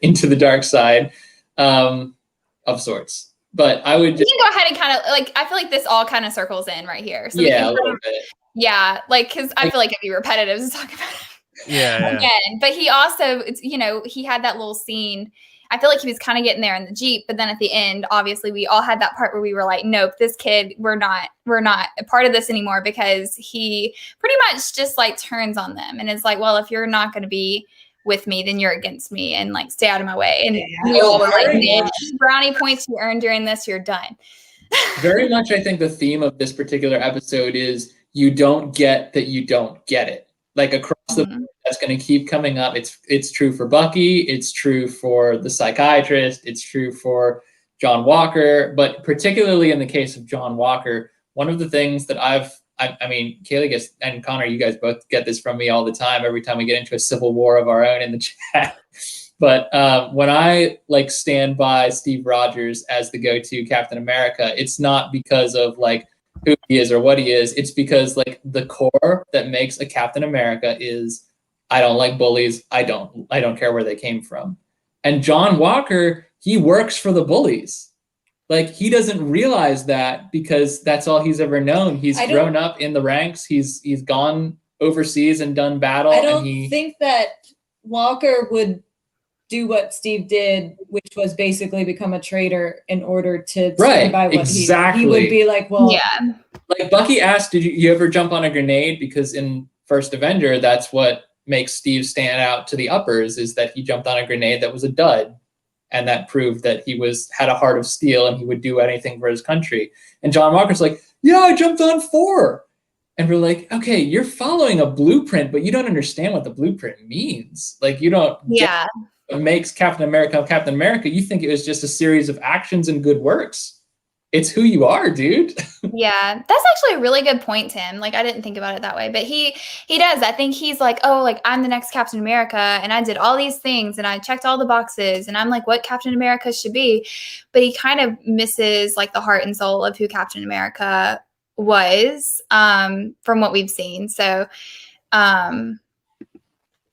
into the dark side of sorts. But I would just go ahead and kind of like, I feel like this all kind of circles in right here. So yeah, a little bit. Yeah, like, because I feel like it'd be repetitive to talk about it. Yeah. Again, but he also, he had that little scene. I feel like he was kind of getting there in the Jeep, but then at the end, obviously, we all had that part where we were like, nope, this kid, we're not a part of this anymore, because he pretty much just like turns on them and is like, well, if you're not going to be with me, then you're against me, and like stay out of my way. And we all were like, brownie points you earned during this, you're done. Very much, I think the theme of this particular episode is you don't get that you don't get it. Like across the board, that's going to keep coming up. It's true for Bucky. It's true for the psychiatrist. It's true for John Walker. But particularly in the case of John Walker, one of the things that I mean, Kaylee gets, and Connor, you guys both get this from me all the time, every time we get into a civil war of our own in the chat. But when I like stand by Steve Rogers as the go-to Captain America, it's not because of like who he is or what he is. It's because like the core that makes a Captain America is, I don't like bullies. I don't care where they came from. And John Walker, he works for the bullies. Like, he doesn't realize that, because that's all he's ever known. He's grown up in the ranks. He's gone overseas and done battle. I don't think that Walker would do what Steve did, which was basically become a traitor in order to stand by what he would be like, well, yeah. Like Bucky asked, did you ever jump on a grenade? Because in First Avenger, that's what makes Steve stand out to the uppers, is that he jumped on a grenade that was a dud. And that proved that he had a heart of steel and he would do anything for his country. And John Walker's like, yeah, I jumped on 4. And we're like, okay, you're following a blueprint, but you don't understand what the blueprint means. Like, you don't get what makes Captain America. You think it was just a series of actions and good works. It's who you are, dude. Yeah, that's actually a really good point, Tim. Like, I didn't think about it that way, but he does. I think he's like, oh, like, I'm the next Captain America, and I did all these things, and I checked all the boxes, and I'm like what Captain America should be. But he kind of misses like the heart and soul of who Captain America was, from what we've seen. So,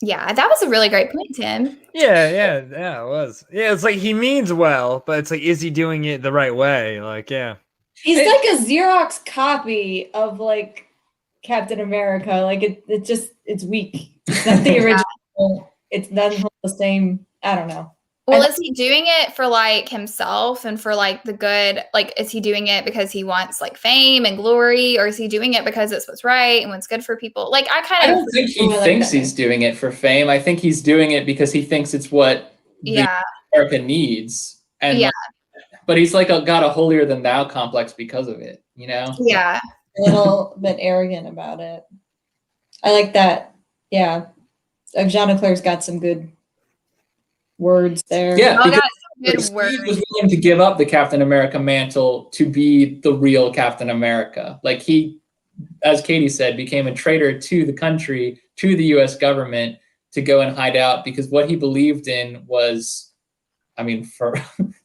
yeah, that was a really great point, Tim. Yeah, it was. Yeah, it's like he means well, but it's like, is he doing it the right way? Like, yeah. He's like a Xerox copy of like Captain America. Like it's weak. It's not the original. It doesn't hold the same. I don't know. Well, is he doing it for like himself and for like the good? Like, is he doing it because he wants like fame and glory, or is he doing it because it's what's right and what's good for people? Like, I don't think he thinks he's doing it for fame. I think he's doing it because he thinks it's what America needs. And but he's like got a holier than thou complex because of it, you know? Yeah. A little bit arrogant about it. I like that. Yeah. Jean Leclerc's got some good words there. Yeah, because Steve was willing to give up the Captain America mantle to be the real Captain America. Like, he, as Katie said, became a traitor to the country, to the U.S. government, to go and hide out, because what he believed in was, I mean, for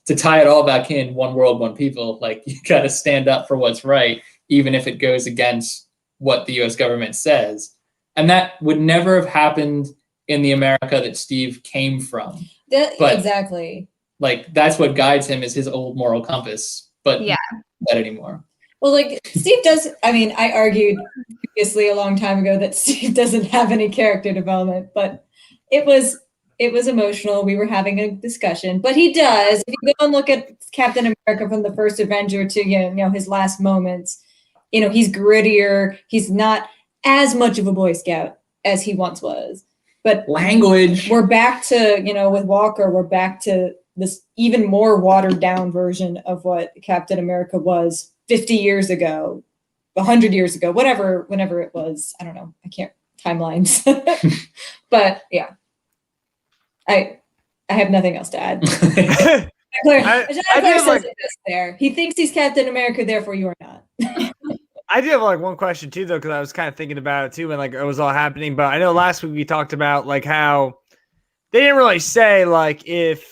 to tie it all back in, one world, one people, like, you got to stand up for what's right, even if it goes against what the U.S. government says. And that would never have happened in the America that Steve came from. Exactly. Like, that's what guides him is his old moral compass, but Yeah. not that anymore. Well, like Steve does. I mean, I argued previously a long time ago that Steve doesn't have any character development, but it was emotional. We were having a discussion, but he does. If you go and look at Captain America from the first Avenger to his last moments, he's grittier. He's not as much of a Boy Scout as he once was. But language. We're back to with Walker. We're back to this even more watered down version of what Captain America was 50 years ago, 100 years ago, whenever it was. I don't know. I can't timelines. But yeah, I have nothing else to add. Claire says it just there. He thinks he's Captain America, therefore you are not. I do have like one question too, though, because I was kind of thinking about it too when like it was all happening. But I know last week we talked about like how they didn't really say like if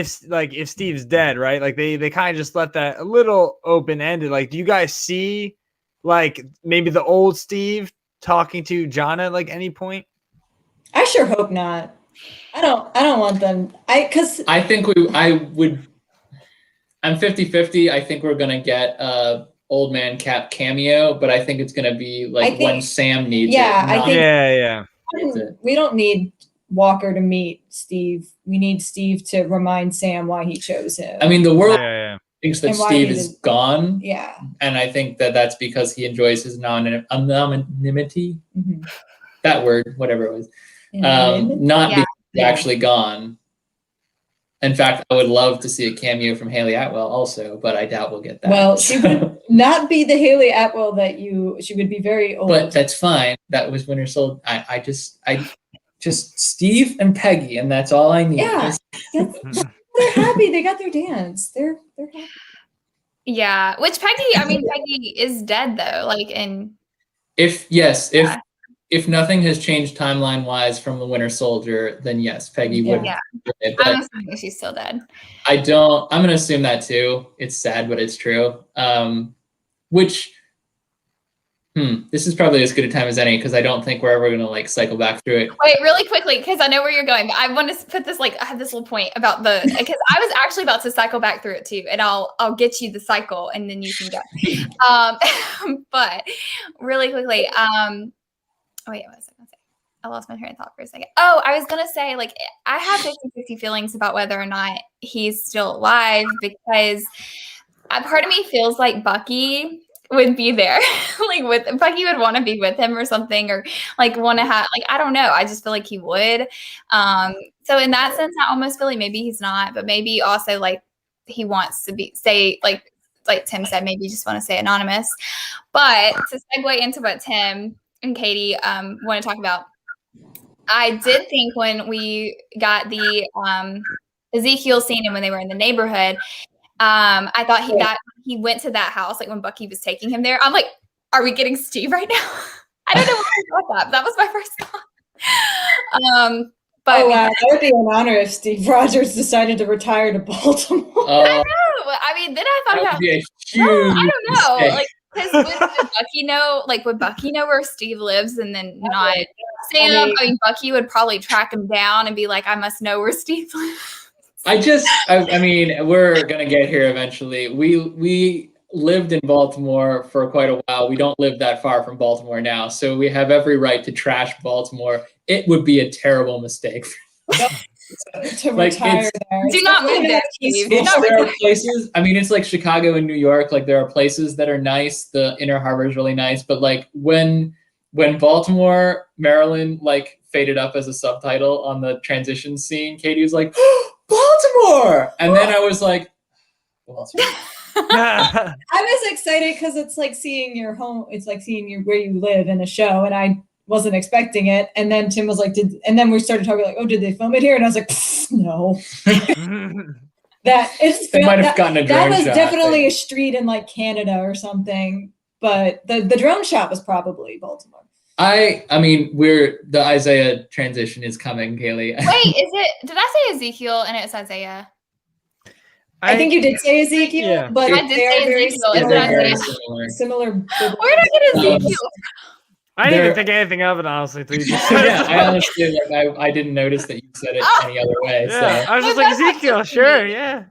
Steve's dead, right? Like they kind of just left that a little open ended. Like, do you guys see like maybe the old Steve talking to John at like any point? I sure hope not. I don't want them. I'm 50-50. I think we're gonna get Old Man Cap cameo, but I think it's gonna be like when Sam needs it. Yeah. We don't need Walker to meet Steve. We need Steve to remind Sam why he chose him. I mean, the world thinks that Steve is gone. Yeah. And I think that that's because he enjoys his anonymity. Mm-hmm. That word, whatever it was. Not because he's actually gone. In fact, I would love to see a cameo from Haley Atwell also, but I doubt we'll get that. Well, she would not be the Haley Atwell she would be very old. But that's fine. That was Winter Soldier. I just Steve and Peggy, and that's all I need. Yeah. They're happy. They got their dance. They're happy. Yeah. Which Peggy is dead though. Like if nothing has changed timeline wise from the Winter Soldier, then yes, Peggy would. Yeah. I'm assuming she's still dead. I'm gonna assume that too. It's sad, but it's true. This is probably as good a time as any because I don't think we're ever gonna like cycle back through it. Wait, really quickly, because I know where you're going, but I want to put this I have this little point about because I was actually about to cycle back through it too, and I'll get you the cycle and then you can go. But really quickly, wait, what was I gonna say? I lost my train of thought for a second. Oh, I was gonna say like I have 50-50 feelings about whether or not he's still alive because part of me feels like Bucky would be there. Like Bucky would want to be with him or something, or like want to have I don't know. I just feel like he would. So in that sense, I almost feel like maybe he's not, but maybe also like he wants to say like Tim said, maybe you just want to say anonymous. But to segue into what Tim and Katie want to talk about, I did think when we got the Ezekiel scene and when they were in the neighborhood, I thought he went to that house like when Bucky was taking him there. I'm like, are we getting Steve right now? I don't know what I thought that. But that was my first thought. But wow, that would be an honor if Steve Rogers decided to retire to Baltimore. I know. I mean, then I thought about I don't know. Like, because would Bucky know? Like, would Bucky know where Steve lives and then not Sam? I mean, Bucky would probably track him down and be like, I must know where Steve lives. I mean, we're gonna get here eventually. We lived in Baltimore for quite a while. We don't live that far from Baltimore now, so we have every right to trash Baltimore. It would be a terrible mistake to retire there. Do not move there, Steve. There are places. I mean, it's like Chicago and New York. Like there are places that are nice. The Inner Harbor is really nice, but like when Baltimore, Maryland, like faded up as a subtitle on the transition scene, Katie was like, Baltimore! And then I was like, Baltimore. I was excited because it's like seeing your home. It's like seeing where you live in a show, and I wasn't expecting it. And then Tim was like, and then we started talking like, oh, did they film it here? And I was like, no. They might have gotten a drone That was shot, definitely a street in like Canada or something. But the drone shot was probably Baltimore. I mean, the Isaiah transition is coming, Kaylee. Wait, did I say Ezekiel and it's Isaiah? I think you did say Ezekiel, but I did say Ezekiel. Similar. Where did I get Ezekiel? I didn't even think anything of it, honestly. I honestly, I didn't notice that you said it any other way. Yeah, So I was just like, Ezekiel, sure, yeah.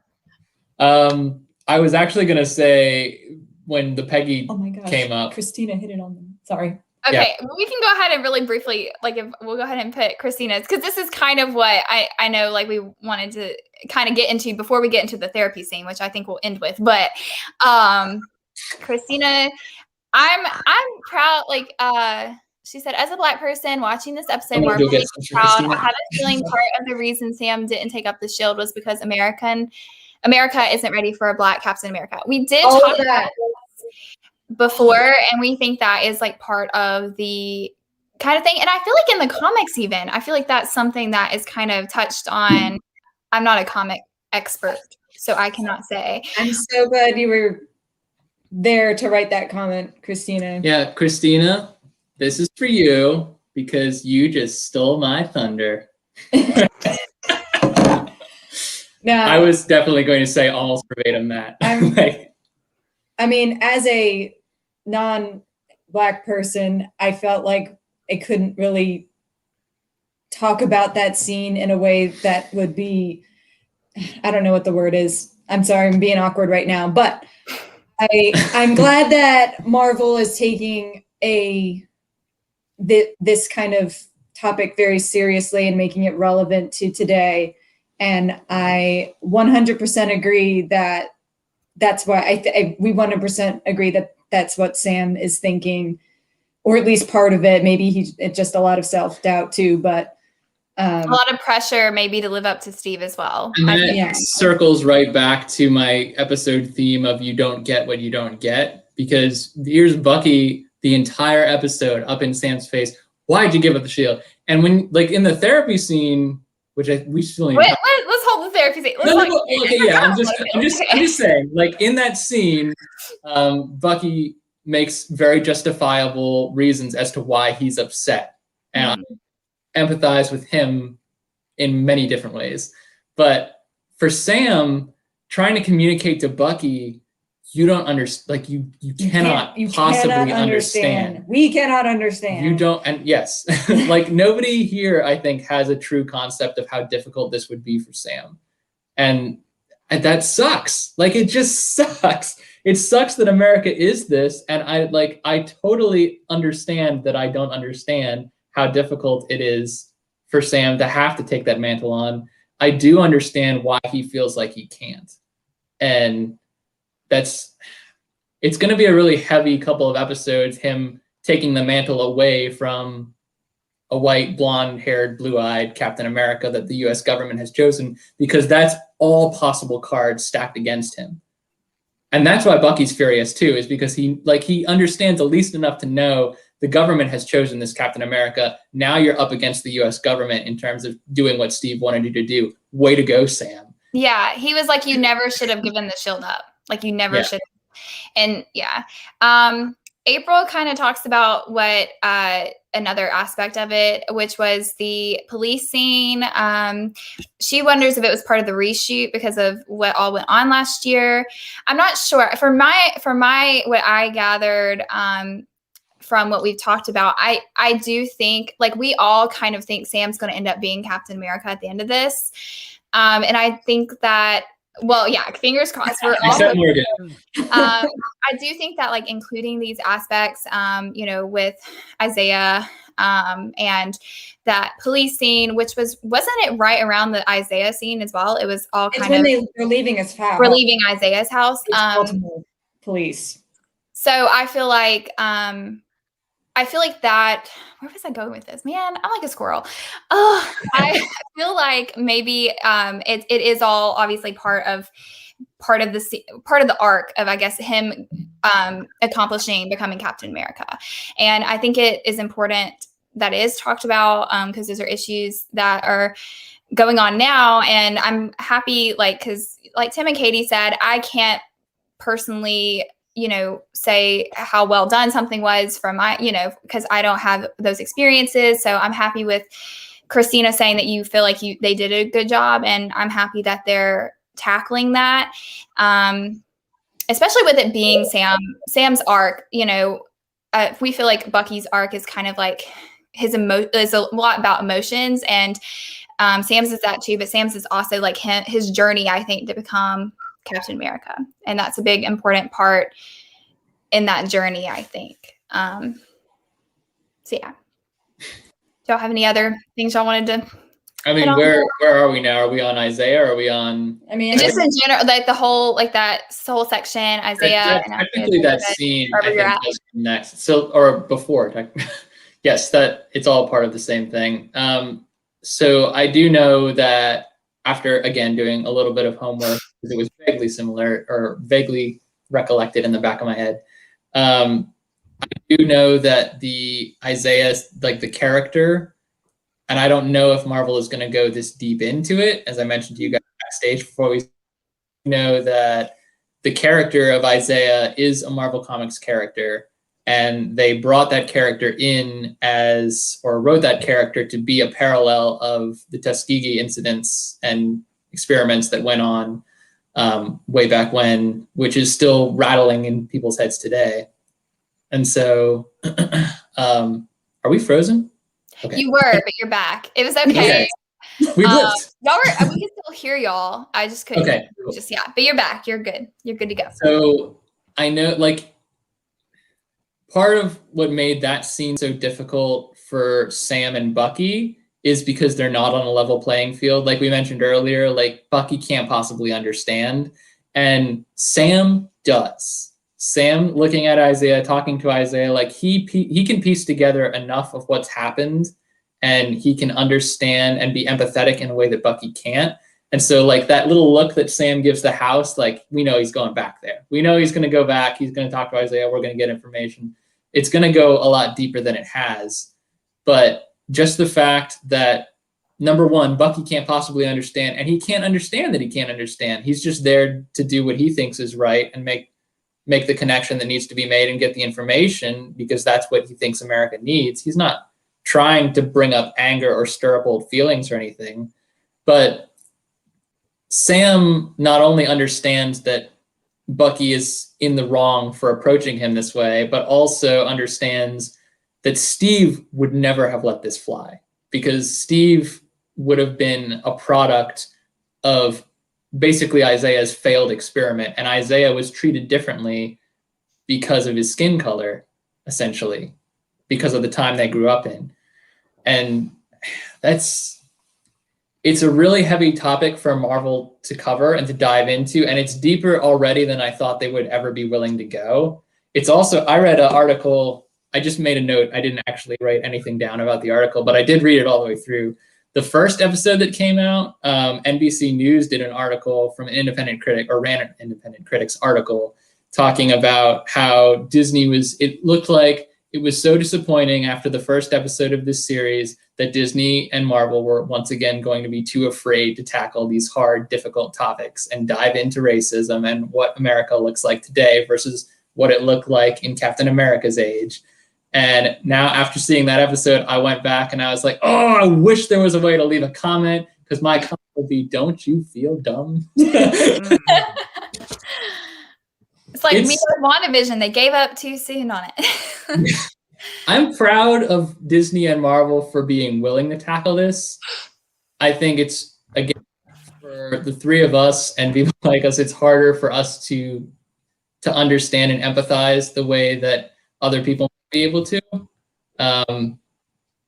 I was actually gonna say when the Peggy came up. Christina hit it on them. Sorry. Okay, well, we can go ahead and really briefly, we'll go ahead and put Christina's, because this is kind of what I know, we wanted to kind of get into before we get into the therapy scene, which I think we'll end with. But Christina, I'm proud. She said, as a Black person watching this episode, we're really proud. I have a feeling part of the reason Sam didn't take up the shield was because America isn't ready for a Black Captain America. We did talk about this before, and we think that is part of the kind of thing. And I feel like in the comics, even I feel like that's something that is kind of touched on. I'm not a comic expert, so I cannot say. I'm so glad you were there to write that comment, Christina. Yeah, Christina, this is for you because you just stole my thunder. Now, I was definitely going to say almost verbatim that. I mean, as a non-Black person, I felt like I couldn't really talk about that scene in a way that would be, I don't know what the word is. I'm sorry, I'm being awkward right now, but I'm glad that Marvel is taking this kind of topic very seriously and making it relevant to today. And I 100% agree that that's why we 100% agree that that's what Sam is thinking, or at least part of it. Maybe it's just a lot of self-doubt too, but a lot of pressure maybe to live up to Steve as well. And that circles right back to my episode theme of you don't get what you don't get, because here's Bucky the entire episode up in Sam's face. Why'd you give up the shield? And when in the therapy scene, which we still need. Let's hold the therapy scene. Okay, yeah. I'm just saying, in that scene, Bucky makes very justifiable reasons as to why he's upset, and I empathize with him in many different ways. But for Sam, trying to communicate to Bucky, you don't understand. You cannot possibly understand. We cannot understand. You don't, and yes, nobody here, I think, has a true concept of how difficult this would be for Sam, and that sucks. It just sucks. It sucks that America is this, and I totally understand that I don't understand how difficult it is for Sam to have to take that mantle on. I do understand why he feels like he can't, and it's going to be a really heavy couple of episodes, him taking the mantle away from a white, blonde-haired, blue-eyed Captain America that the U.S. government has chosen, because that's all possible cards stacked against him. And that's why Bucky's furious too, is because he understands at least enough to know the government has chosen this Captain America. Now you're up against the U.S. government in terms of doing what Steve wanted you to do. Way to go, Sam. Yeah, he was like, you never should have given the shield up. You never should. And April kind of talks about what another aspect of it, which was the police scene. She wonders if it was part of the reshoot because of what all went on last year. I'm not sure. For my what I gathered from what we've talked about, I do think we all kind of think Sam's going to end up being Captain America at the end of this. And I think that, fingers crossed. We're all I do think that including these aspects, with Isaiah and that police scene, which wasn't it right around the Isaiah scene as well? It was all kind of they're leaving his house. We're leaving Isaiah's house. Police. So I feel like that. Where was I going with this? Man, I'm like a squirrel. I feel like maybe it is all obviously part of the arc of, I guess, him becoming Captain America. And I think it is important that it is talked about because those are issues that are going on now. And I'm happy, because like Tim and Katie said, I can't personally say how well done something was from my, because I don't have those experiences. So I'm happy with Christina saying that you feel like they did a good job, and I'm happy that they're tackling that. Especially with it being Sam's arc, we feel like Bucky's arc is kind of like is a lot about emotions, and Sam's is that too, but Sam's is also like his journey, I think, to become Captain America. And that's a big important part in that journey, I think. So yeah. Do y'all have any other things y'all wanted to? I mean, where are we now? Are we on Isaiah? Or are we on? I mean, just in general, like the whole, like that whole section, Isaiah. Technically, that scene I think goes next. So, or before. Yes, that it's all part of the same thing. So I do know that after again doing a little bit of homework, because it was vaguely similar or vaguely recollected in the back of my head. I do know that the Isaiah, like the character, and I don't know if Marvel is going to go this deep into it. As I mentioned to you guys backstage before, we know that the character of Isaiah is a Marvel Comics character, and they brought that character in or wrote that character to be a parallel of the Tuskegee incidents and experiments that went on way back when, which is still rattling in people's heads today. And so, are we frozen? Okay. You were, but you're back. It was okay. We blipped. We can still hear y'all. I just couldn't. Okay. But you're back. You're good. You're good to go. So I know, like, part of what made that scene so difficult for Sam and Bucky is because they're not on a level playing field. Like we mentioned earlier, like Bucky can't possibly understand, and Sam does. Sam looking at Isaiah, talking to Isaiah, like he can piece together enough of what's happened, and he can understand and be empathetic in a way that Bucky can't. And so like that little look that Sam gives the house, like we know he's going back there. We know he's going to go back. He's going to talk to Isaiah. We're going to get information. It's going to go a lot deeper than it has. But just the fact that, number one, Bucky can't possibly understand, and he can't understand that he can't understand. He's just there to do what he thinks is right and make the connection that needs to be made and get the information because that's what he thinks America needs. He's not trying to bring up anger or stir up old feelings or anything. But Sam not only understands that Bucky is in the wrong for approaching him this way, but also understands that Steve would never have let this fly because Steve would have been a product of basically Isaiah's failed experiment, and Isaiah was treated differently because of his skin color, essentially, because of the time they grew up in. And it's a really heavy topic for Marvel to cover and to dive into, and it's deeper already than I thought they would ever be willing to go. It's also, I read an article, I just made a note, I didn't actually write anything down about the article, but I did read it all the way through. The first episode that came out, NBC News did an article from an independent critic, or ran an independent critic's article, talking about how Disney it looked like it was so disappointing after the first episode of this series that Disney and Marvel were once again going to be too afraid to tackle these hard, difficult topics and dive into racism and what America looks like today versus what it looked like in Captain America's age. And now after seeing that episode, I went back and I was like, oh, I wish there was a way to leave a comment, because my comment would be, don't you feel dumb? It's like me with WandaVision. They gave up too soon on it. I'm proud of Disney and Marvel for being willing to tackle this. I think it's, again, for the three of us and people like us, it's harder for us to understand and empathize the way that other people be able to,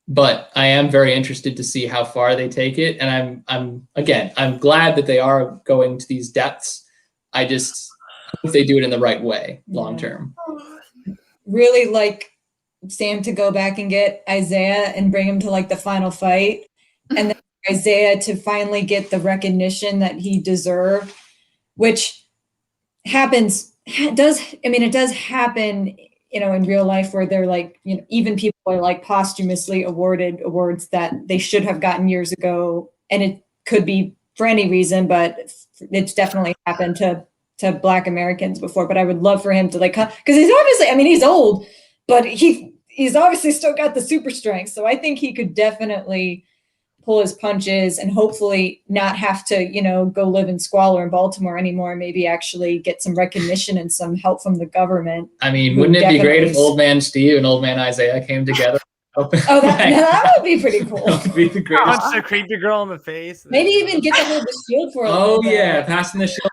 but I am very interested to see how far they take it, and I'm glad that they are going to these depths. I just hope they do it in the right way long term. Really like Sam to go back and get Isaiah and bring him to like the final fight, and then Isaiah to finally get the recognition that he deserved, which it does happen, in real life, where they're like, even people are like posthumously awarded awards that they should have gotten years ago. And it could be for any reason, but it's definitely happened to Black Americans before. But I would love for him to because he's obviously, he's old, but he's obviously still got the super strength. So I think he could definitely pull his punches and hopefully not have to, you know, go live in squalor in Baltimore anymore. Maybe actually get some recognition and some help from the government. I mean, wouldn't it be great if Old Man Steve and Old Man Isaiah came together? Oh, that would be pretty cool. That would be the greatest. Punch the creepy girl in the face. Maybe even get to hold the shield for a Oh little bit. yeah, passing the shield.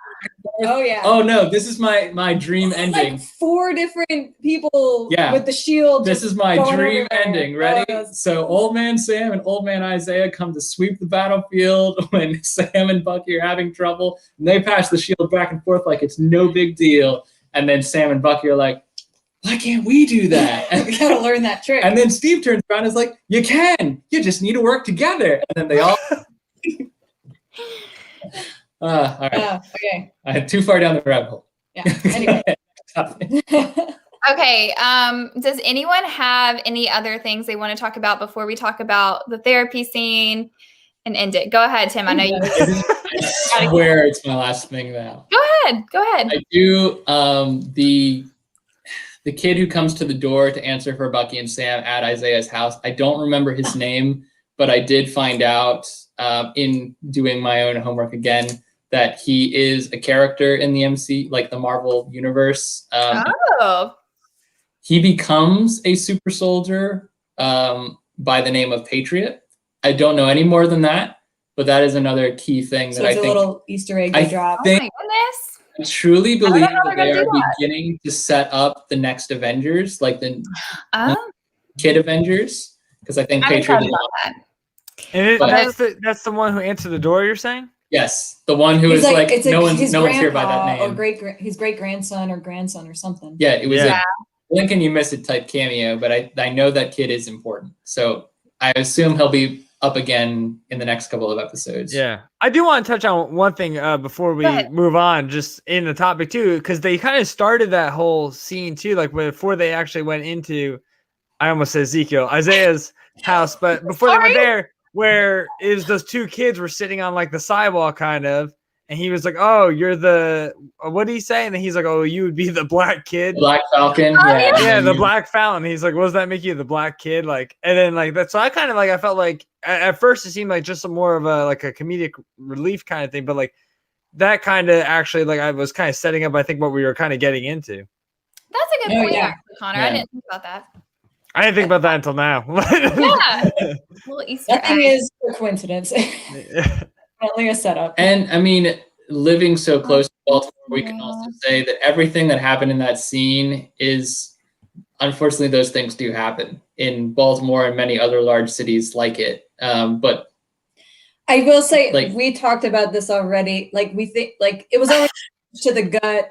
Oh yeah. Oh no, this is my dream ending. Like 4 different people Yeah. with the shield. This is my going dream over there. ending. Ready? Oh, So Old Man Sam and Old Man Isaiah come to sweep the battlefield when Sam and Bucky are having trouble. And they pass the shield back and forth like it's no big deal. And then Sam and Bucky are like, why can't we do that? we gotta learn that trick. And then Steve turns around and is like, you can. You just need to work together. And then they all... all right. Okay. I had too far down the rabbit hole. Yeah. Anyway. Okay. Does anyone have any other things they want to talk about before we talk about the therapy scene and end it? Go ahead, Tim. I know you. I swear it's my last thing now. Go ahead. I do. The kid who comes to the door to answer for Bucky and Sam at Isaiah's house. I don't remember his name, but I did find out in doing my own homework again that he is a character in the MC, like the Marvel universe. He becomes a super soldier by the name of Patriot. I don't know any more than that, but that is another key thing So that it's I a think. little Easter egg they drop. Oh my goodness. I truly believe know how that they're they gonna are do that. beginning to set up the next Avengers, like the Oh, Kid Avengers, because I think I'm Patriot. excited about that. And But- that's the one who answered the door. You're saying? Yes, the one who is like it's no one's his here by grandpa that name. or his great grandson or grandson or something. Yeah, it was Yeah. a blink and you miss it type cameo, but I know that kid is important, so I assume he'll be up again in the next couple of episodes. Yeah, I do want to touch on one thing before we Go ahead. move on, just in the topic too, because they kind of started that whole scene too, like before they actually went into, I almost said Isaiah's house, but before they went there, where it was those 2 kids were sitting on like the sidewalk kind of, and he was like, "Oh, you're the what did he say?" And then he's like, "Oh, you would be the black kid." Black Falcon. Oh, yeah, Yeah, the Black Fountain. He's like, what does that make you, the black kid? Like, and then like that. So I kind of like, I felt like at first it seemed like just more of a like a comedic relief kind of thing, but like that kind of actually like I was kind of setting up, I think, what we were kind of getting into. That's a good Oh, point, yeah. actually, Connor. Yeah. I didn't think about that. I didn't think about that until now. Yeah. Little Easter Nothing egg. is a coincidence. Definitely a setup. And I mean, living so close to Baltimore, we can yeah. also say that everything that happened in that scene is, unfortunately, those things do happen in Baltimore and many other large cities like it. But I will say, Like- we talked about this already. Like, we think, like, it was already to the gut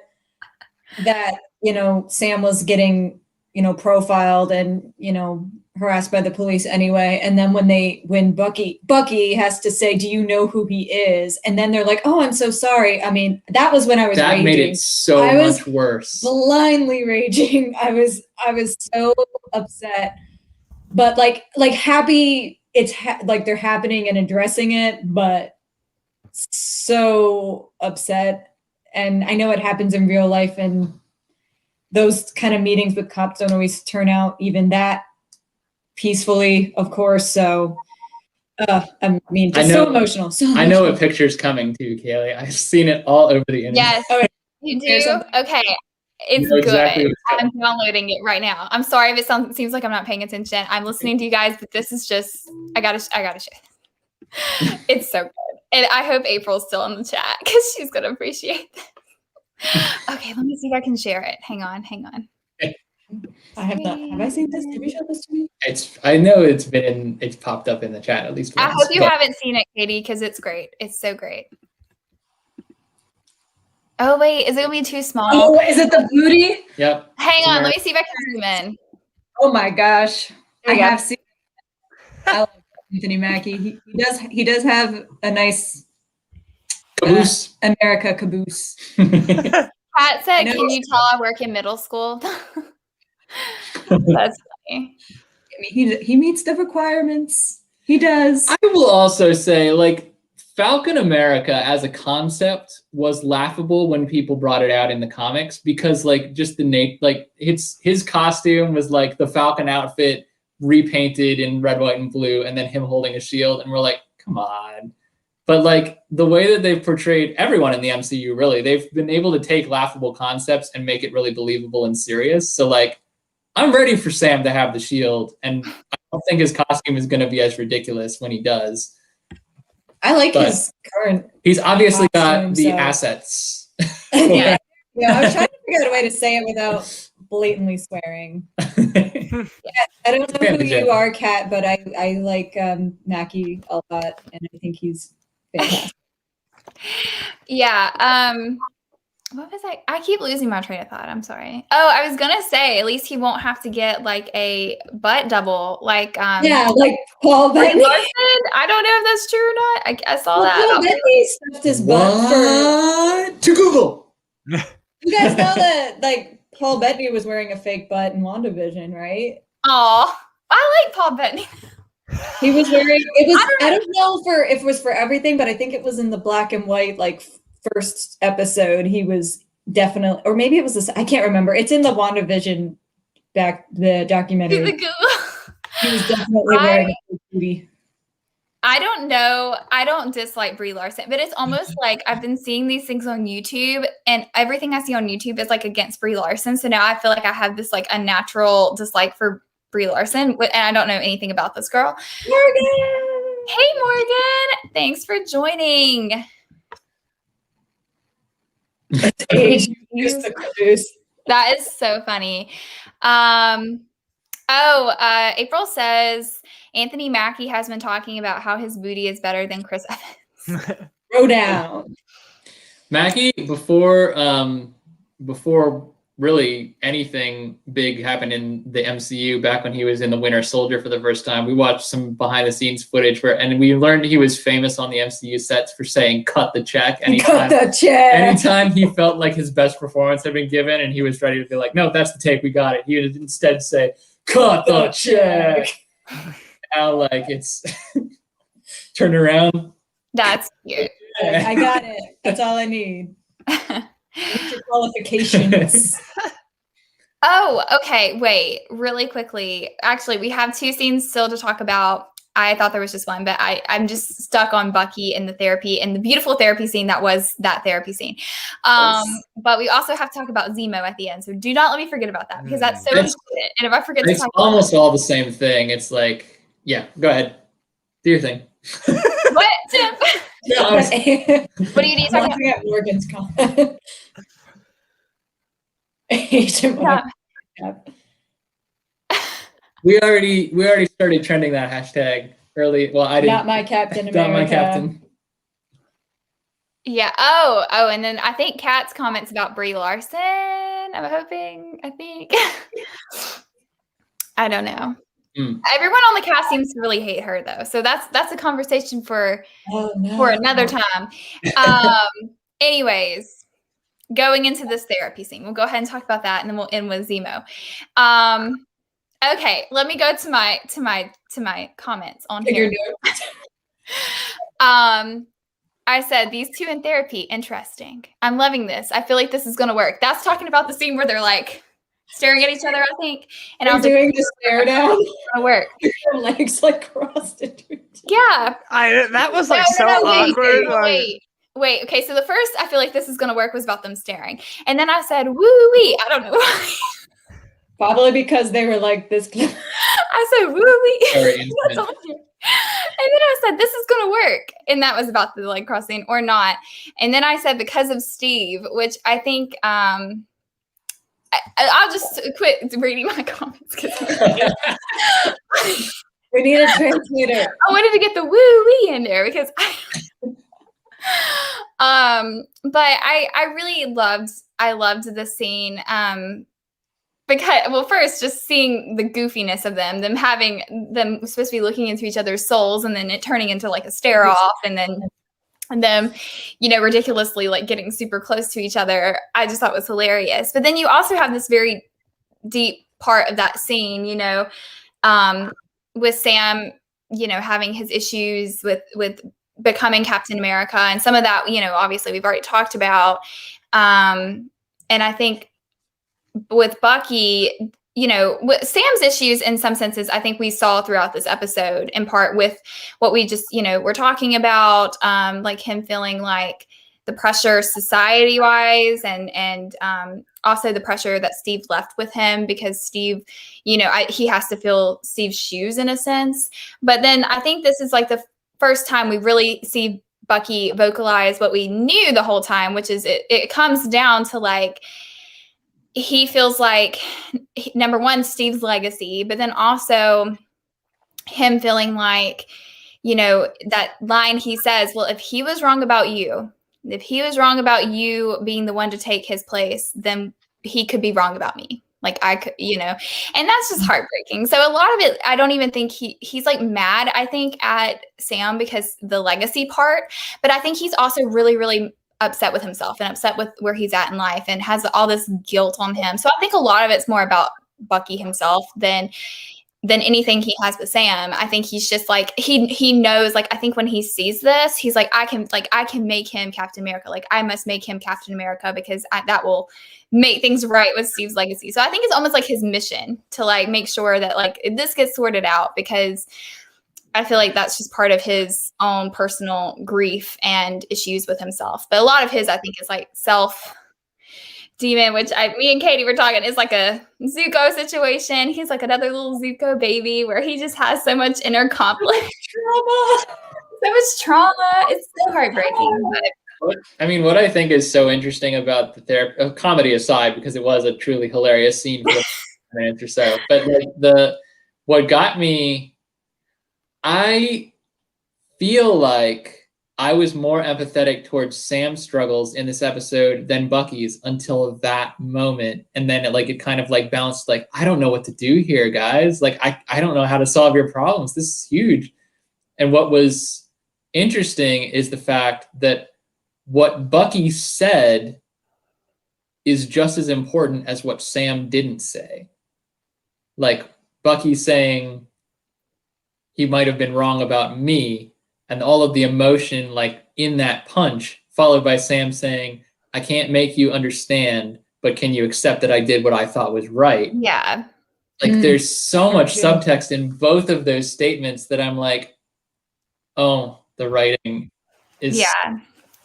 that, you know, Sam was getting, you know, profiled and, you know, harassed by the police anyway. And then when Bucky has to say, do you know who he is? And then they're like, oh, I'm so sorry. I mean, that was when I was that raging. made it so I was much worse. blindly raging. I was so upset, but like happy it's like they're happening and addressing it, but so upset. And I know it happens in real life, and those kind of meetings with cops don't always turn out even that peacefully, of course. So I mean, just so emotional. I know what picture's coming too, Kaylee. I've seen it all over the internet. Yes, Oh, you there's do. something. Okay, it's know good. exactly what's I'm downloading it right now. I'm sorry if it seems like I'm not paying attention. I'm listening to you guys, but this is just I gotta share. It's so good, and I hope April's still in the chat because she's gonna appreciate this. Okay, let me see if I can share it. Hang on. I have not. Have I seen this? Have you showed this to me? I know it's popped up in the chat at least once. I hope you but haven't seen it, Katie, because it's great. It's so great. Oh wait, is it gonna be too small? Oh, is it the booty? Yep. Hang on, let me see if I can zoom in. Oh my gosh, There I we go. have seen. I like Anthony Mackie. He does have a nice Caboose. America caboose. Pat said, know. "Can you tell I work in middle school?" That's funny. I mean, he meets the requirements. He does. I will also say, like, Falcon America as a concept was laughable when people brought it out in the comics because, like, just his costume was like the Falcon outfit repainted in red, white, and blue, and then him holding a shield, and we're like, come on. But like the way that they've portrayed everyone in the MCU, really, they've been able to take laughable concepts and make it really believable and serious. So like, I'm ready for Sam to have the shield, and I don't think his costume is going to be as ridiculous when he does. I like his current. He's obviously costume, got the so- assets. Yeah. Yeah, I was trying to figure out a way to say it without blatantly swearing. Yeah, I don't know who you are, Kat, but I like Mackie a lot, and I think he's fantastic. Yeah. What was I keep losing my train of thought. I'm sorry. Oh, I was gonna say at least he won't have to get like a butt double, like Yeah, like Paul Bettany. Larson. I don't know if that's true or not. I saw Well, that. Paul Bettany stuffed his butt for. To Google. You guys know that like Paul Bettany was wearing a fake butt in WandaVision, right? Oh, I like Paul Bettany. He was wearing it was I don't know if it was for everything, but I think it was in the black and white like first episode. He was definitely, or maybe it was this, I can't remember. It's in the WandaVision the documentary. He was definitely wearing a fake booty. I don't know. I don't dislike Brie Larson, but it's almost like I've been seeing these things on YouTube, and everything I see on YouTube is like against Brie Larson. So now I feel like I have this like unnatural dislike for Brie Larson, and I don't know anything about this girl. Morgan! Hey, Morgan. Thanks for joining. That is so funny. April says Anthony Mackie has been talking about how his booty is better than Chris Evans. Throw down. Mackie, before really anything big happened in the MCU, back when he was in the Winter Soldier for the first time, we watched some behind the scenes footage and we learned he was famous on the MCU sets for saying "cut the check" anytime he felt like his best performance had been given and he was ready to be like, "No, that's the take, we got it." He would instead say, "Cut the check." Now like it's turn around. That's cute. I got it. That's all I need. Your qualifications. Oh, okay. Wait, really quickly. Actually, we have two scenes still to talk about. I thought there was just one, but I'm just stuck on Bucky and the therapy and the beautiful therapy scene that was that therapy scene. But we also have to talk about Zemo at the end. So do not let me forget about that because that's so important. And if I forget to talk about almost all the same thing. It's like, yeah, go ahead. Do your thing. What, Tim? What do you need to talk about? At Morgan's comment. Yeah. We already started trending that hashtag early. Well, I didn't. Not my Captain America. Not my captain. Yeah. Oh, and then I think Kat's comments about Brie Larson. I think. I don't know. Everyone on the cast seems to really hate her though. So that's a conversation for another time. Anyways, going into this therapy scene, we'll go ahead and talk about that and then we'll end with Zemo. Okay, let me go to my comments on here. I said these two in therapy, interesting. I'm loving this. I feel like this is gonna work. That's talking about the scene where they're like staring at each other, I think. And I was doing like, the stare down. It's gonna work. Your legs like crossed into each Yeah. That was like awkward. Wait. Okay, so the first I feel like this is gonna work was about them staring. And then I said, woo-wee. I don't know why. Probably because they were like this. I said, woo-wee. That's on here. And then I said, this is going to work. And that was about the like crossing or not. And then I said, because of Steve, which I think, I'll just quit reading my comments. We need a translator. I wanted to get the woo-wee in there because but I really loved the scene. Because, well, first, just seeing the goofiness of them supposed to be looking into each other's souls and then it turning into like a stare off and them, ridiculously like getting super close to each other. I just thought was hilarious. But then you also have this very deep part of that scene, with Sam, having his issues with becoming Captain America. And some of that, obviously we've already talked about. And I think with Bucky, Sam's issues in some senses, I think we saw throughout this episode, in part with what we just, we're talking about, like him feeling like the pressure society wise and also the pressure that Steve left with him, because Steve, he has to fill Steve's shoes in a sense. But then I think this is like the first time we really see Bucky vocalize what we knew the whole time, which is it comes down to like, he feels like, number one, Steve's legacy, but then also him feeling like, that line he says, well, if he was wrong about you being the one to take his place, then he could be wrong about me. Like I could, and that's just heartbreaking. So a lot of it, I don't even think he's like mad, I think, at Sam because the legacy part, but I think he's also really, really upset with himself and upset with where he's at in life and has all this guilt on him. So I think a lot of it's more about Bucky himself than anything he has with Sam. I think he's just like, he knows, like, I think when he sees this, he's like, I can make him Captain America. Like I must make him Captain America because that will make things right with Steve's legacy. So I think it's almost like his mission to like make sure that like this gets sorted out, because I feel like that's just part of his own personal grief and issues with himself. But a lot of his, I think, is like self-demon, which me and Katie were talking, is like a Zuko situation. He's like another little Zuko baby where he just has so much inner conflict. So much trauma. It's so heartbreaking. But what I think is so interesting about the comedy aside, because it was a truly hilarious scene for minutes or so, but like what got me, I feel like I was more empathetic towards Sam's struggles in this episode than Bucky's until that moment. And then it kind of like bounced, like, I don't know what to do here, guys. Like, I don't know how to solve your problems. This is huge. And what was interesting is the fact that what Bucky said is just as important as what Sam didn't say. Like Bucky saying he might have been wrong about me, and all of the emotion like in that punch, followed by Sam saying, I can't make you understand, but can you accept that I did what I thought was right? Yeah. Like there's so much subtext in both of those statements that I'm like, oh, the writing is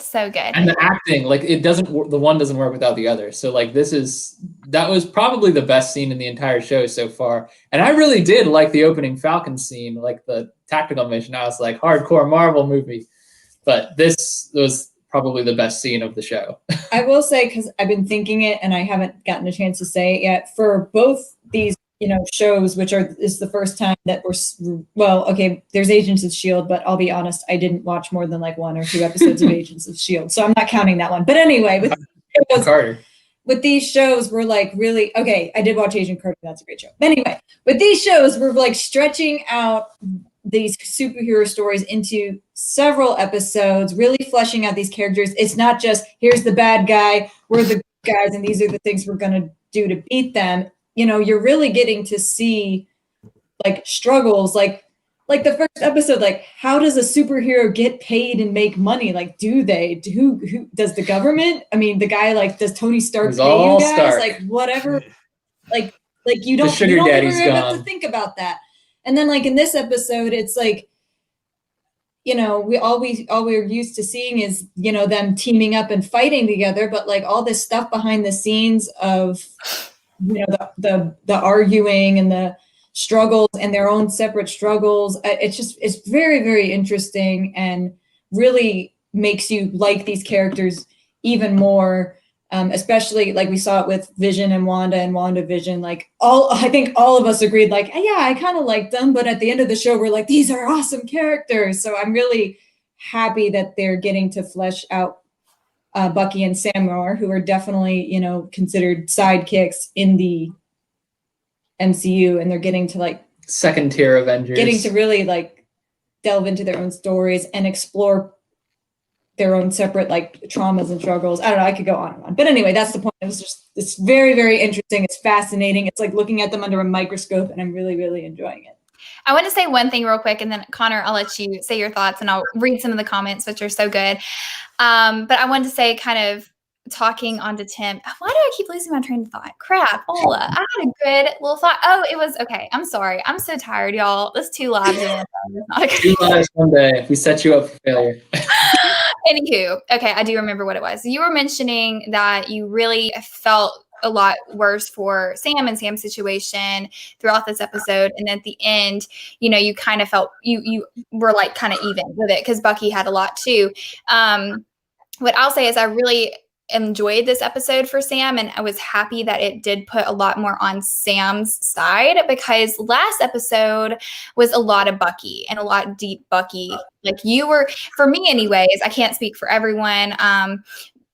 so good. And the acting, like the one doesn't work without the other. So like that was probably the best scene in the entire show so far. And I really did like the opening Falcon scene, like the tactical mission. I was like, hardcore Marvel movie. But this was probably the best scene of the show. I will say, because I've been thinking it and I haven't gotten a chance to say it yet, for both these shows, which is the first time that there's Agents of S.H.I.E.L.D., but I'll be honest, I didn't watch more than like 1 or 2 episodes of Agents of S.H.I.E.L.D., so I'm not counting that one. But anyway, with these shows, we're like really, okay, I did watch Agent Carter, that's a great show. But anyway, with these shows, we're like stretching out these superhero stories into several episodes, really fleshing out these characters. It's not just, here's the bad guy, we're the good guys, and these are the things we're going to do to beat them. You're really getting to see like struggles, like the first episode, like how does a superhero get paid and make money? Like, who does the government? I mean, the guy, like, does Tony Stark pay you guys? Stark. Like whatever, like you don't ever have to think about that. And then like in this episode, it's like, all we're used to seeing is, them teaming up and fighting together, but like all this stuff behind the scenes of the arguing and the struggles and their own separate struggles. It's very, very interesting and really makes you like these characters even more, especially like we saw it with Vision and WandaVision. Like I think all of us agreed, like, yeah, I kind of liked them, but at the end of the show, we're like, these are awesome characters. So I'm really happy that they're getting to flesh out Bucky and Sam more, who are definitely, considered sidekicks in the MCU, and they're getting to like second tier Avengers, getting to really like delve into their own stories and explore their own separate like traumas and struggles. I don't know, I could go on and on. But anyway, that's the point. It's very, very interesting. It's fascinating. It's like looking at them under a microscope, and I'm really, really enjoying it. I want to say one thing real quick, and then Connor, I'll let you say your thoughts, and I'll read some of the comments, which are so good. But I wanted to say kind of talking onto Tim. Why do I keep losing my train of thought? Crap, Ola. I had a good little thought. Oh, it was okay. I'm sorry. I'm so tired, y'all. That's 2 lives in 1 day. 2 lives one day. We set you up for failure. Anywho, okay, I do remember what it was. You were mentioning that you really felt a lot worse for Sam and Sam's situation throughout this episode, and at the end, you know, you kind of felt you were like kind of even with it because Bucky had a lot too. What I'll say is I really enjoyed this episode for Sam, and I was happy that it did put a lot more on Sam's side, because last episode was a lot of Bucky and a lot deep Bucky. Like you were, for me anyways, I can't speak for everyone,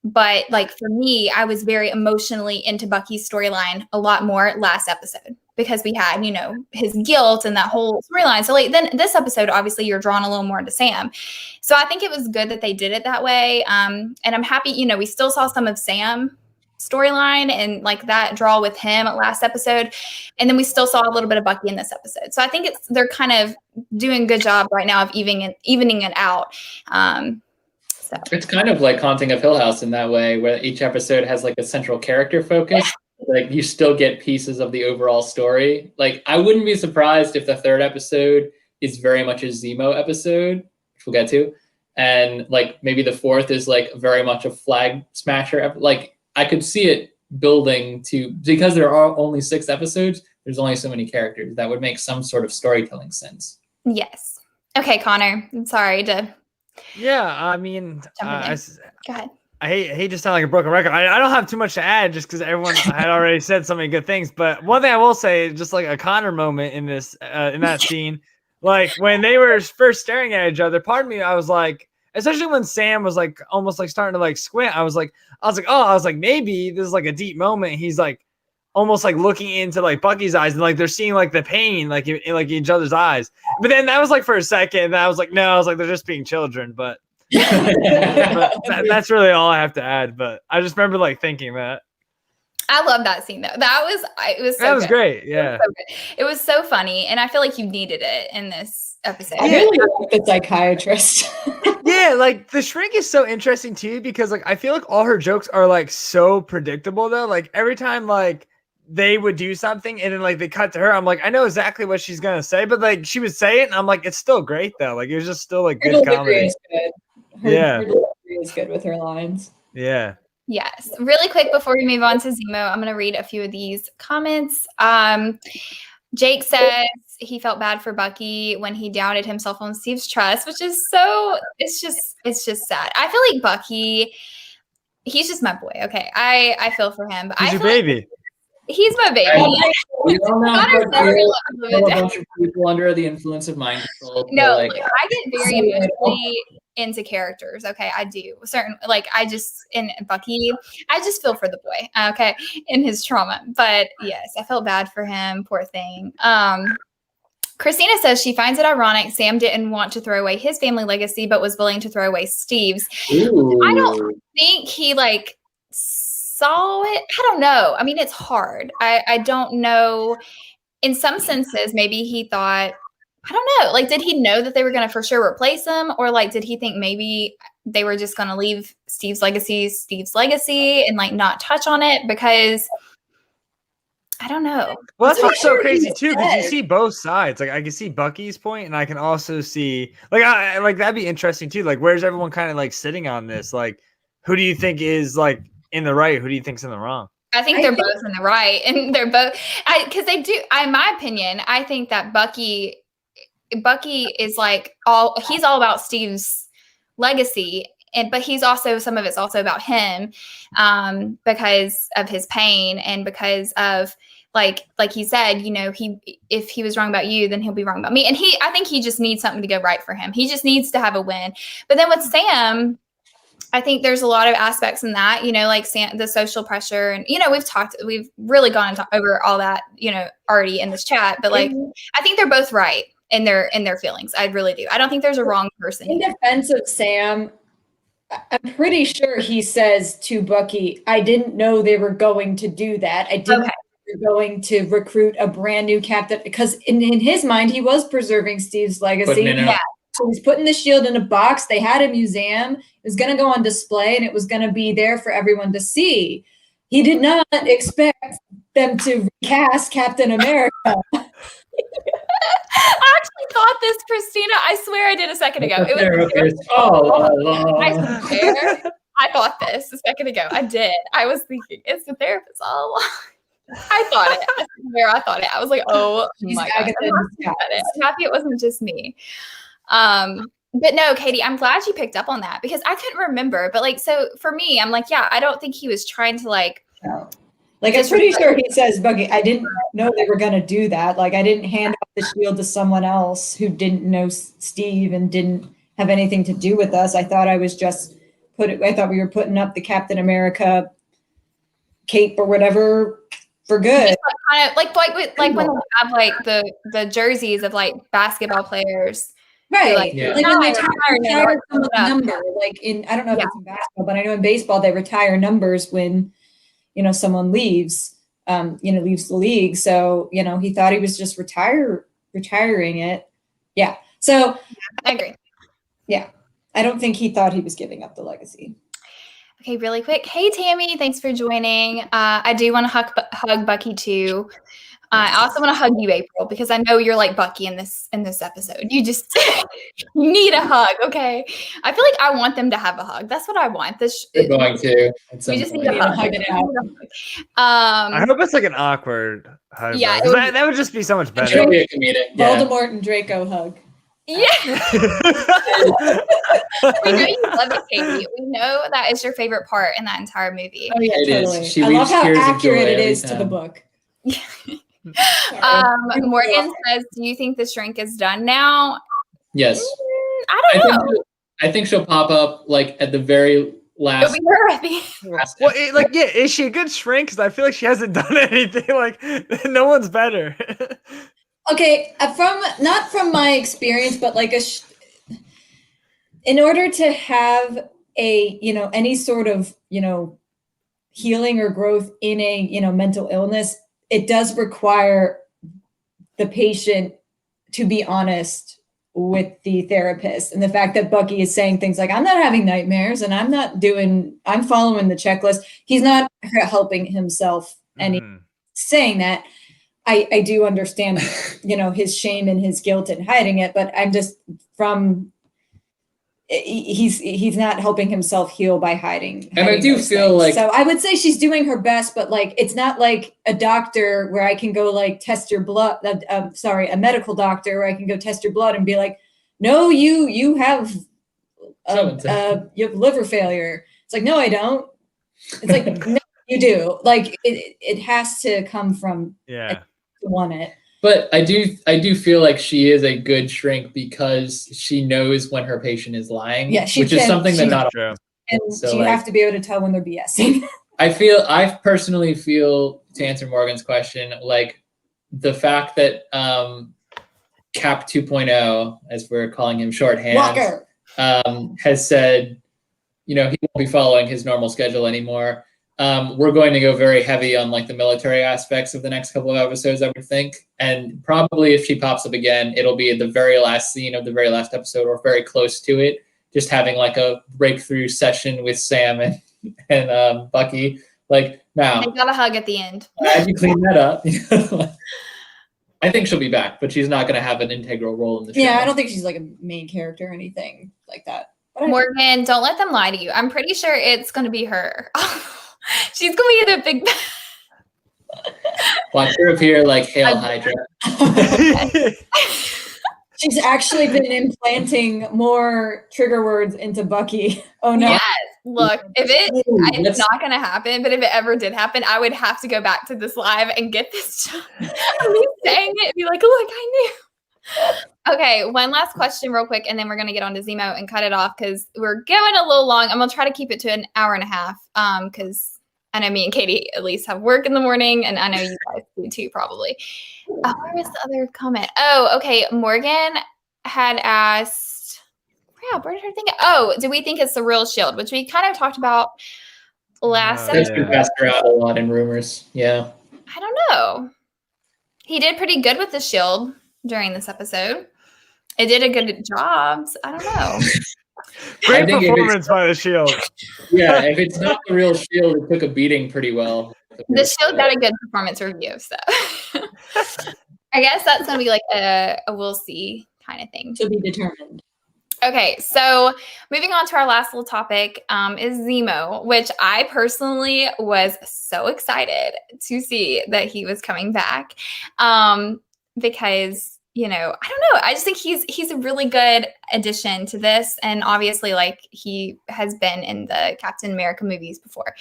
but like for me, I was very emotionally into Bucky's storyline a lot more last episode, because we had, you know, his guilt and that whole storyline. So like then this episode, obviously you're drawn a little more into Sam. So I think it was good that they did it that way. And I'm happy, you know, we still saw some of Sam storyline and like that draw with him at last episode. And then we still saw a little bit of Bucky in this episode. So I think they're kind of doing a good job right now of evening it out. So it's kind of like Haunting of Hill House in that way, where each episode has like a central character focus. Like you still get pieces of the overall story. Like I wouldn't be surprised if the 3rd episode is very much a Zemo episode, which we'll get to, and like maybe the 4th is like very much a flag smasher. Like I could see it building to, because there are only 6 episodes. There's only so many characters that would make some sort of storytelling sense. yes. Okay, Connor. I'm sorry to. Yeah, I mean, Go ahead. I hate to sound like a broken record. I don't have too much to add just because everyone had already said so many good things. But one thing I will say, just like a Connor moment in this, in that scene, like when they were first staring at each other, part of me, I was like, especially when Sam was like almost like starting to like squint, I was like, maybe this is like a deep moment. He's like almost like looking into like Bucky's eyes, and like they're seeing like the pain like in like each other's eyes. But then that was like for a second, and I was like, no, I was like, they're just being children. But that's really all I have to add. But I just remember like thinking that. I love that scene though. It was great. Yeah. It was so funny, and I feel like you needed it in this episode. I really like the psychiatrist. Yeah, like the shrink is so interesting too, because like I feel like all her jokes are like so predictable though. Like every time like they would do something and then like they cut to her, I'm like, I know exactly what she's gonna say, but like she would say it and I'm like, it's still great though. Like it was just still like good comedy. Her delivery is good with her lines. Yeah. Yes. Really quick before we move on to Zemo, I'm going to read a few of these comments. Jake says he felt bad for Bucky when he doubted himself on Steve's trust, which is so, it's just sad. I feel like Bucky, he's just my boy. Okay. I feel for him. But he's your baby. He's my baby. We don't know a bunch of people under the influence of mind control. No, like, I get very emotionally into characters. Okay, I do. I just in Bucky, I just feel for the boy. Okay, in his trauma. But yes, I felt bad for him. Poor thing. Christina says she finds it ironic Sam didn't want to throw away his family legacy, but was willing to throw away Steve's. Ooh. I don't think he saw it. I don't know. I mean, it's hard. I don't know. In some senses, maybe he thought, I don't know. Like, did he know that they were going to for sure replace him? Or like, did he think maybe they were just going to leave Steve's legacy and like not touch on it? Because I don't know. Well, that's what's so crazy too, because you see both sides. Like I can see Bucky's point, and I can also see like that'd be interesting too. Like, where's everyone kind of like sitting on this? Like, who do you think is like in the right? Who do you think's in the wrong? I think they're both in the right, and they're both because they do. In my opinion, I think that Bucky is like he's all about Steve's legacy, but he's also, some of it's also about him, because of his pain and because of like he said, you know, if he was wrong about you, then he'll be wrong about me. And I think he just needs something to go right for him. He just needs to have a win. But then with Sam, I think there's a lot of aspects in that, you know, like the social pressure, and, you know, we've really gone over all that, you know, already in this chat, but like, I think they're both right in their feelings. I really do. I don't think there's a wrong person. In defense of Sam, I'm pretty sure he says to Bucky, I didn't know they were going to do that. I didn't know they were going to recruit a brand new captain, because in his mind, he was preserving Steve's legacy. So he's putting the shield in a box. They had a museum. It was going to go on display, and it was going to be there for everyone to see. He did not expect them to recast Captain America. I actually thought this, Christina. I swear I did a second ago. It was I swear I thought this a second ago. I did. I was thinking it's the therapist all along. I thought it. I swear I thought it. I was like, oh my God. I'm happy it wasn't just me. But no, Katie, I'm glad you picked up on that because I couldn't remember. But like, so for me, I'm like, yeah, I don't think he was trying to like. No. Like, I'm pretty sure he says, Bucky, I didn't know they were going to do that. Like, I didn't hand off the shield to someone else who didn't know Steve and didn't have anything to do with us. I thought I was just I thought we were putting up the Captain America cape or whatever for good. Just kind of like when they have like the jerseys of like basketball players. Right. Like, yeah. Like when they retire someone's number, like I don't know if it's in basketball, but I know in baseball they retire numbers when, someone leaves, leaves the league. So, he thought he was just retiring it. Yeah. So I agree. Yeah. I don't think he thought he was giving up the legacy. Okay, really quick. Hey, Tammy, thanks for joining. I do want to hug Bucky too. I also want to hug you, April, because I know you're like Bucky in this episode. You just you need a hug, okay? I feel like I want them to have a hug. That's what I want. You're going to. We just need a hug. I hope it's like an awkward hug. Yeah, that would just be so much better. It'll be a comedic. Voldemort and Draco hug. Yeah. We know you love it, Katie. We know that is your favorite part in that entire movie. Oh yeah, it totally. Is. I love how accurate it is to the book. Morgan says, do you think the shrink is done now? Yes. I don't know. I think she'll pop up like at the very last. It'll be her, I think. Well, is she a good shrink? Because I feel like she hasn't done anything. Like, no one's better. Okay, not from my experience, but like in order to have a any sort of healing or growth in a mental illness, it does require the patient to be honest with the therapist. And the fact that Bucky is saying things like, I'm not having nightmares and I'm following the checklist. He's not helping himself any saying that. I do understand, his shame and his guilt and hiding it, but I'm just he's not helping himself heal by hiding. And I do feel like, so I would say she's doing her best, but like, it's not like a doctor where I can go like test your blood. A medical doctor where I can go test your blood and be like, no, you have liver failure. It's like, no, I don't. It's like, no, you do. Like it has to come from want it. But I do feel like she is a good shrink because she knows when her patient is lying, which is something that not true. And so you have to be able to tell when they're BSing. I personally feel, to answer Morgan's question, like the fact that Cap 2.0, as we're calling him shorthand, Walker, has said, he won't be following his normal schedule anymore. We're going to go very heavy on like the military aspects of the next couple of episodes, I would think. And probably if she pops up again, it'll be at the very last scene of the very last episode or very close to it. Just having like a breakthrough session with Sam and Bucky. Like now. They got a hug at the end. As you clean that up. I think she'll be back, but she's not going to have an integral role in the show. Yeah, I don't think she's like a main character or anything like that. Morgan, don't let them lie to you. I'm pretty sure it's going to be her. She's gonna be the big. Watch her appear like Hail Hydra. She's actually been implanting more trigger words into Bucky. Oh no! Yes. Look, it's not gonna happen. But if it ever did happen, I would have to go back to this live and get this. At least saying it, and be like, "Look, I knew." Okay, one last question real quick, and then we're going to get on to Zemo and cut it off because we're going a little long. I'm going to try to keep it to an hour and a half because I know me and Katie at least have work in the morning, and I know you guys do too, probably. Where was the other comment? Oh, okay. Morgan had asked, where did her think? Oh, do we think it's the real Shield? Which we kind of talked about last That's been passed around a lot in rumors. Yeah. I don't know. He did pretty good with the Shield during this episode. it did a good job. So I don't know. Great performance by the Shield. Yeah, if it's not the real Shield, it took a beating pretty well. The Shield got a good performance review, so I guess that's gonna be like a we'll see kind of thing. To be determined. Okay, so moving on to our last little topic is Zemo, which I personally was so excited to see that he was coming back because, you know, I don't know. I just think he's a really good addition to this. And obviously, like, he has been in the Captain America movies before.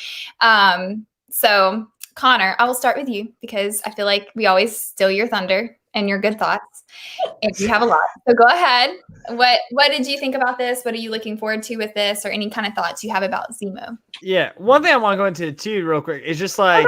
So, Connor, I will start with you because I feel like we always steal your thunder and your good thoughts. If you have a lot. So go ahead. What did you think about this? What are you looking forward to with this, or any kind of thoughts you have about Zemo? Yeah, one thing I want to go into too real quick is just like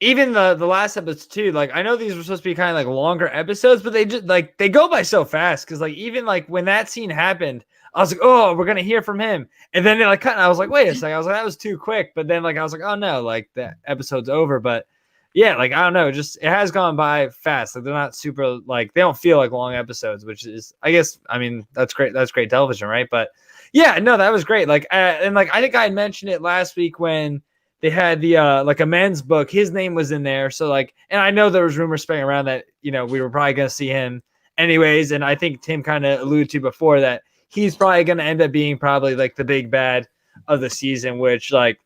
even the last episode too, like I know these were supposed to be kind of like longer episodes, but they just like they go by so fast because like even like when that scene happened, I was like, oh, we're gonna hear from him, and then they like cut, and I was like, wait a second, I was like, that was too quick, but then like I was like, oh no, like the episode's over, but yeah, like I don't know, just it has gone by fast. Like they're not super like they don't feel like long episodes, which is I guess I mean that's great. That's great television, right? But yeah, no, that was great. Like and like I think I had mentioned it last week when they had the like a men's book. His name was in there, so like, and I know there was rumors spreading around that you know we were probably gonna see him anyways. And I think Tim kind of alluded to before that he's probably gonna end up being probably like the big bad of the season, which like.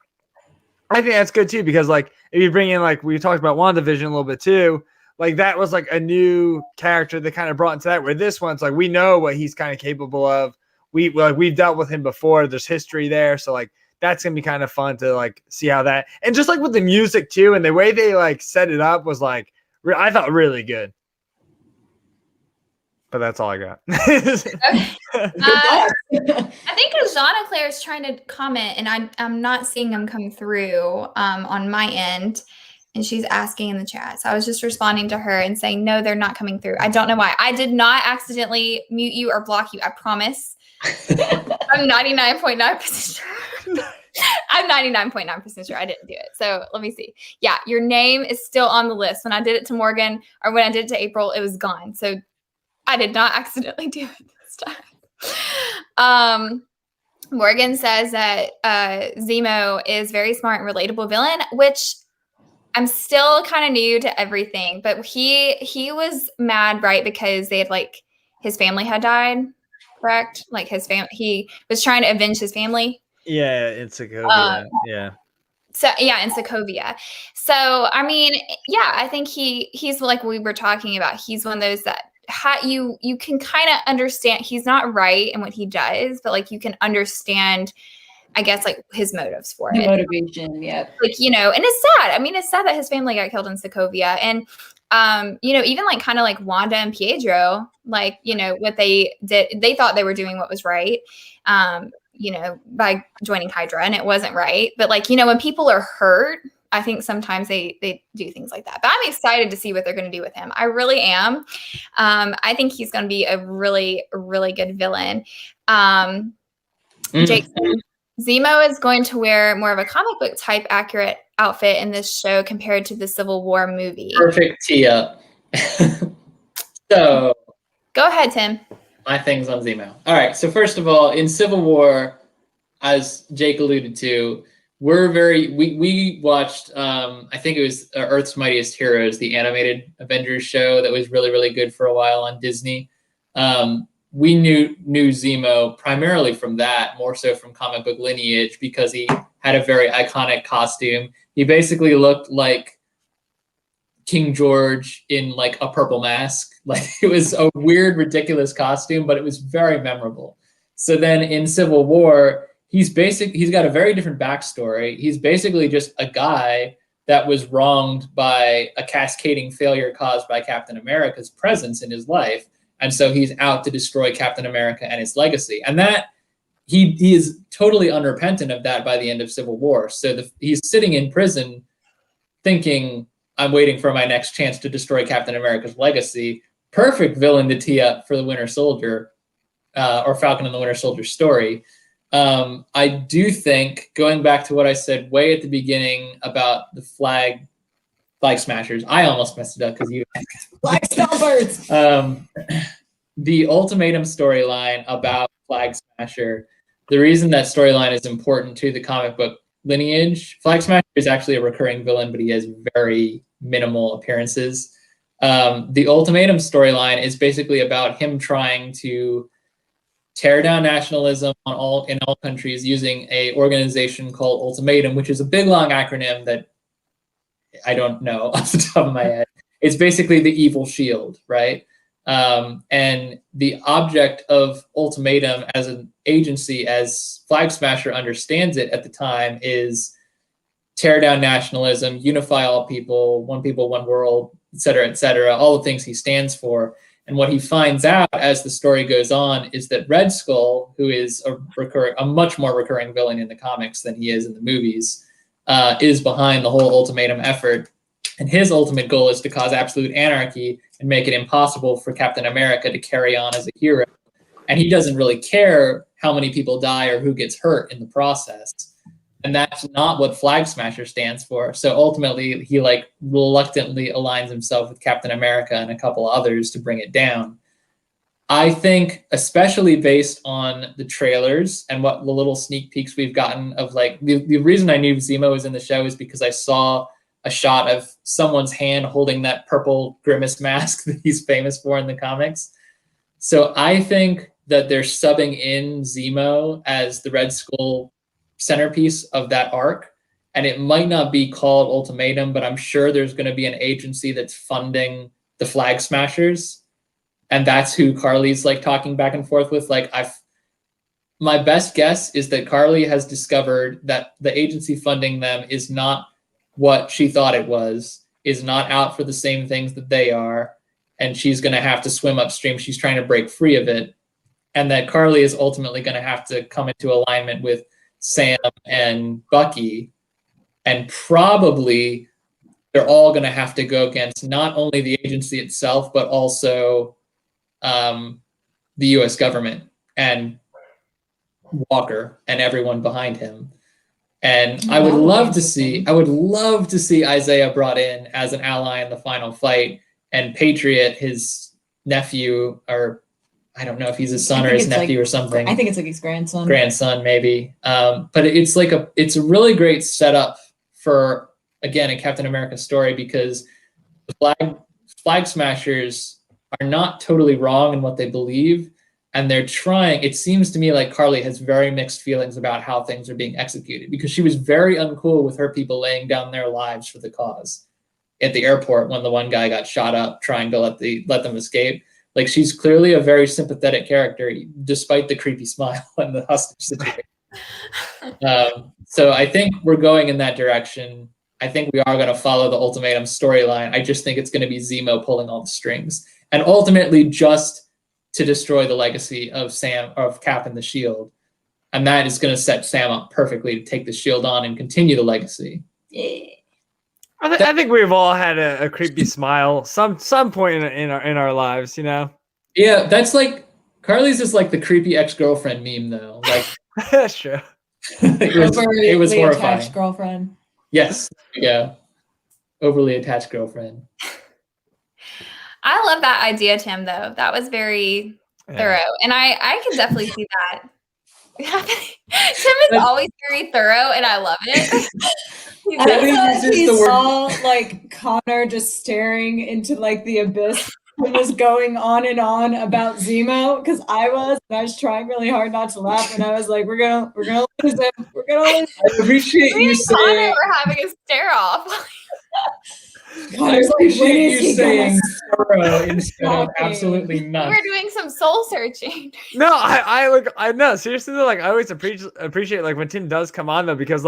I think that's good too because like if you bring in like we talked about WandaVision a little bit too, like that was like a new character that kind of brought into that. Where this one's like we know what he's kind of capable of. We've dealt with him before. There's history there, so like that's gonna be kind of fun to like see how that and just like with the music too and the way they like set it up was like I thought really good. But that's all I got. I think Ajana Claire is trying to comment, and I'm not seeing them come through on my end. And she's asking in the chat. So I was just responding to her and saying, no, they're not coming through. I don't know why. I did not accidentally mute you or block you. I promise. I'm 99.9% sure. I'm 99.9% sure I didn't do it. So let me see. Yeah, your name is still on the list. When I did it to Morgan or when I did it to April, it was gone. So I did not accidentally do it this time. Morgan says that Zemo is very smart and relatable villain, which I'm still kind of new to everything. But he was mad, right? Because they had like his family had died, correct? Like his family, he was trying to avenge his family. Yeah, in Sokovia. Yeah. So yeah, in Sokovia. So I mean, yeah, I think he's like we were talking about. He's one of those that you can kind of understand. He's not right in what he does, but like you can understand, I guess, like his motives for it. Motivation, yeah. Like, you know, and it's sad. I mean, it's sad that his family got killed in Sokovia. And, you know, even like kind of like Wanda and Pietro, like, you know, what they did, they thought they were doing what was right, you know, by joining Hydra, and it wasn't right. But like, you know, when people are hurt, I think sometimes they do things like that. But I'm excited to see what they're going to do with him. I really am. I think he's going to be a really, really good villain. Jake, Zemo is going to wear more of a comic book type accurate outfit in this show compared to the Civil War movie. Perfect tee up. So go ahead, Tim. My things on Zemo. All right. So first of all, in Civil War, as Jake alluded to, we watched I think it was Earth's Mightiest Heroes, the animated Avengers show that was really, really good for a while on Disney. We knew Zemo primarily from that, more so from comic book lineage, because he had a very iconic costume. He basically looked like King George in like a purple mask. Like it was a weird, ridiculous costume, but it was very memorable. So then in Civil War, he's got a very different backstory. He's basically just a guy that was wronged by a cascading failure caused by Captain America's presence in his life. And so he's out to destroy Captain America and his legacy. And that he is totally unrepentant of that by the end of Civil War. So he's sitting in prison thinking, I'm waiting for my next chance to destroy Captain America's legacy. Perfect villain to tee up for the Winter Soldier or Falcon and the Winter Soldier story. I do think, going back to what I said way at the beginning about the flag smashers, I almost messed it up because you flag stompers. the Ultimatum storyline about Flag Smasher, the reason that storyline is important to the comic book lineage, Flag Smasher is actually a recurring villain, but he has very minimal appearances. The Ultimatum storyline is basically about him trying to tear down nationalism in all countries using a organization called Ultimatum, which is a big long acronym that I don't know off the top of my head. It's basically the evil shield, right? And the object of Ultimatum as an agency, as Flag Smasher understands it at the time, is tear down nationalism, unify all people, one world, et cetera, all the things he stands for. And what he finds out as the story goes on is that Red Skull, who is a much more recurring villain in the comics than he is in the movies, is behind the whole Ultimatum effort. And his ultimate goal is to cause absolute anarchy and make it impossible for Captain America to carry on as a hero. And he doesn't really care how many people die or who gets hurt in the process. And that's not what Flag Smasher stands for. So ultimately, he reluctantly aligns himself with Captain America and a couple others to bring it down. I think, especially based on the trailers and what the little sneak peeks we've gotten of the reason I knew Zemo was in the show is because I saw a shot of someone's hand holding that purple grimace mask that he's famous for in the comics. So I think that they're subbing in Zemo as the Red Skull centerpiece of that arc. And it might not be called Ultimatum, but I'm sure there's going to be an agency that's funding the Flag Smashers. And that's who Carly's talking back and forth with. My best guess is that Carly has discovered that the agency funding them is not what she thought it was, is not out for the same things that they are. And she's going to have to swim upstream. She's trying to break free of it. And that Carly is ultimately going to have to come into alignment with Sam and Bucky, and probably they're all going to have to go against not only the agency itself, but also the U.S. government and Walker and everyone behind him. And I would love to see Isaiah brought in as an ally in the final fight, and Patriot, his nephew, or I don't know if he's his son or his nephew or something. I think it's his grandson. Grandson, maybe. But it's a really great setup for, again, a Captain America story, because the Flag Smashers are not totally wrong in what they believe. And they're trying, it seems to me like Carly has very mixed feelings about how things are being executed, because she was very uncool with her people laying down their lives for the cause at the airport when the one guy got shot up trying to let them escape. She's clearly a very sympathetic character, despite the creepy smile and the hostage situation. So I think we're going in that direction. I think we are going to follow the Ultimatum storyline. I just think it's going to be Zemo pulling all the strings, and ultimately just to destroy the legacy of Cap and the Shield. And that is going to set Sam up perfectly to take the Shield on and continue the legacy. Yeah. I think we've all had a creepy smile some point in our lives, you know. Yeah, that's Carly's is the creepy ex-girlfriend meme though. That's true. it was horrifying. Attached girlfriend. Yes, yeah, overly attached girlfriend. I love that idea, Tim. Though that was very thorough, and I can definitely see that. Tim is always very thorough, and I love it. He saw Connor just staring into the abyss and was going on and on about Zemo, because I was trying really hard not to laugh, and I was like, we're gonna lose him. We're gonna lose him. I appreciate you saying we're having a stare off. I appreciate you saying thorough instead of absolutely not. We're doing some soul searching. No, I know, seriously though, I always appreciate when Tim does come on though, because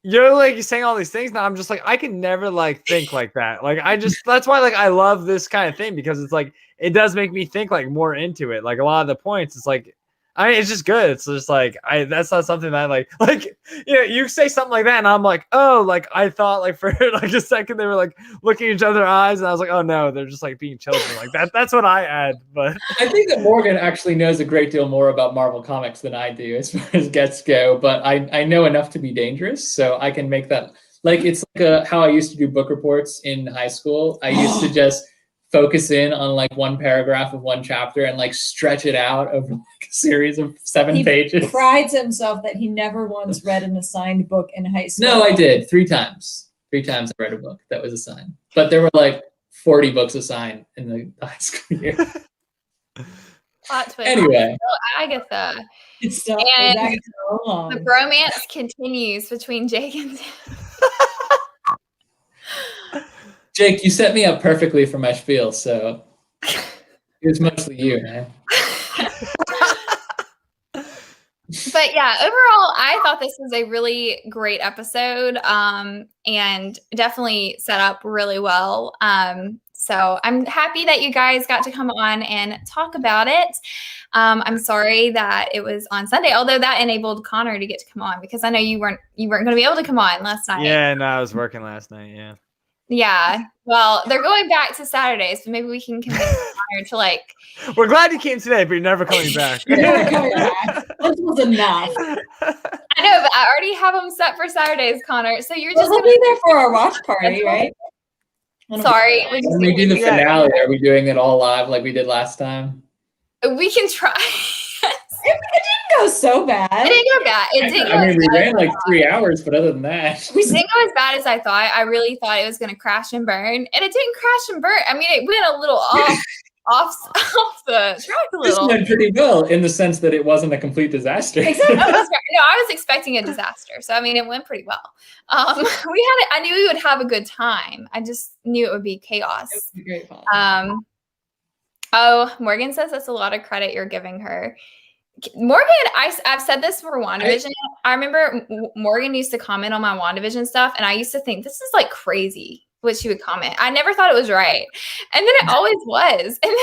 you're saying all these things now. I'm just I can never think like that. That's why I love this kind of thing, because it's it does make me think more into it. A lot of the points, it's it's just good. It's just that's not something that you say something like that, and I'm I thought for a second they were looking at each other's eyes, and I was oh no, they're just being children. That's what I add. But I think that Morgan actually knows a great deal more about Marvel Comics than I do as far as gets go. But I know enough to be dangerous, so I can make that it's how I used to do book reports in high school. I used to just focus in on like one paragraph of one chapter and like stretch it out over like a series of 7 pages. He prides himself that he never once read an assigned book in high school. No, I did 3 times. 3 times I read a book that was assigned, but there were like 40 books assigned in the high school year. Anyway, Agatha. It's still, And so long. the bromance continues between Jake and Tim. Jake, you set me up perfectly for my spiel, so it was mostly you, man. But yeah, overall, I thought this was a really great episode, and definitely set up really well. So I'm happy that you guys got to come on and talk about it. I'm sorry that it was on Sunday, although that enabled Connor to get to come on, because I know you weren't going to be able to come on last night. Yeah, no, I was working last night. Yeah. Yeah. Well, they're going back to Saturdays, so maybe we can convince Connor to like. We're glad you came today, but you're never coming back. You're never coming back. This was enough. I know, but I already have them set for Saturdays, Connor. So you're just We'll be there for our watch party, right? Sorry. When we do the finale, are we doing it all live like we did last time? We can try. It didn't go so bad. It didn't go bad. It didn't. I mean, we ran like 3 hours, but other than that, We didn't go as bad as I thought. I really thought it was going to crash and burn, and it didn't crash and burn. I mean, it went a little off the track a this little. went pretty well in the sense that it wasn't a complete disaster. Exactly. No, I was expecting a disaster, so I mean, it went pretty well. I knew we would have a good time. I just knew it would be chaos. It was great fun. Oh, Morgan says that's a lot of credit you're giving her. Morgan, I've said this for WandaVision. I remember Morgan used to comment on my WandaVision stuff, and I used to think this is like crazy what she would comment. I never thought it was right, and then it always was. And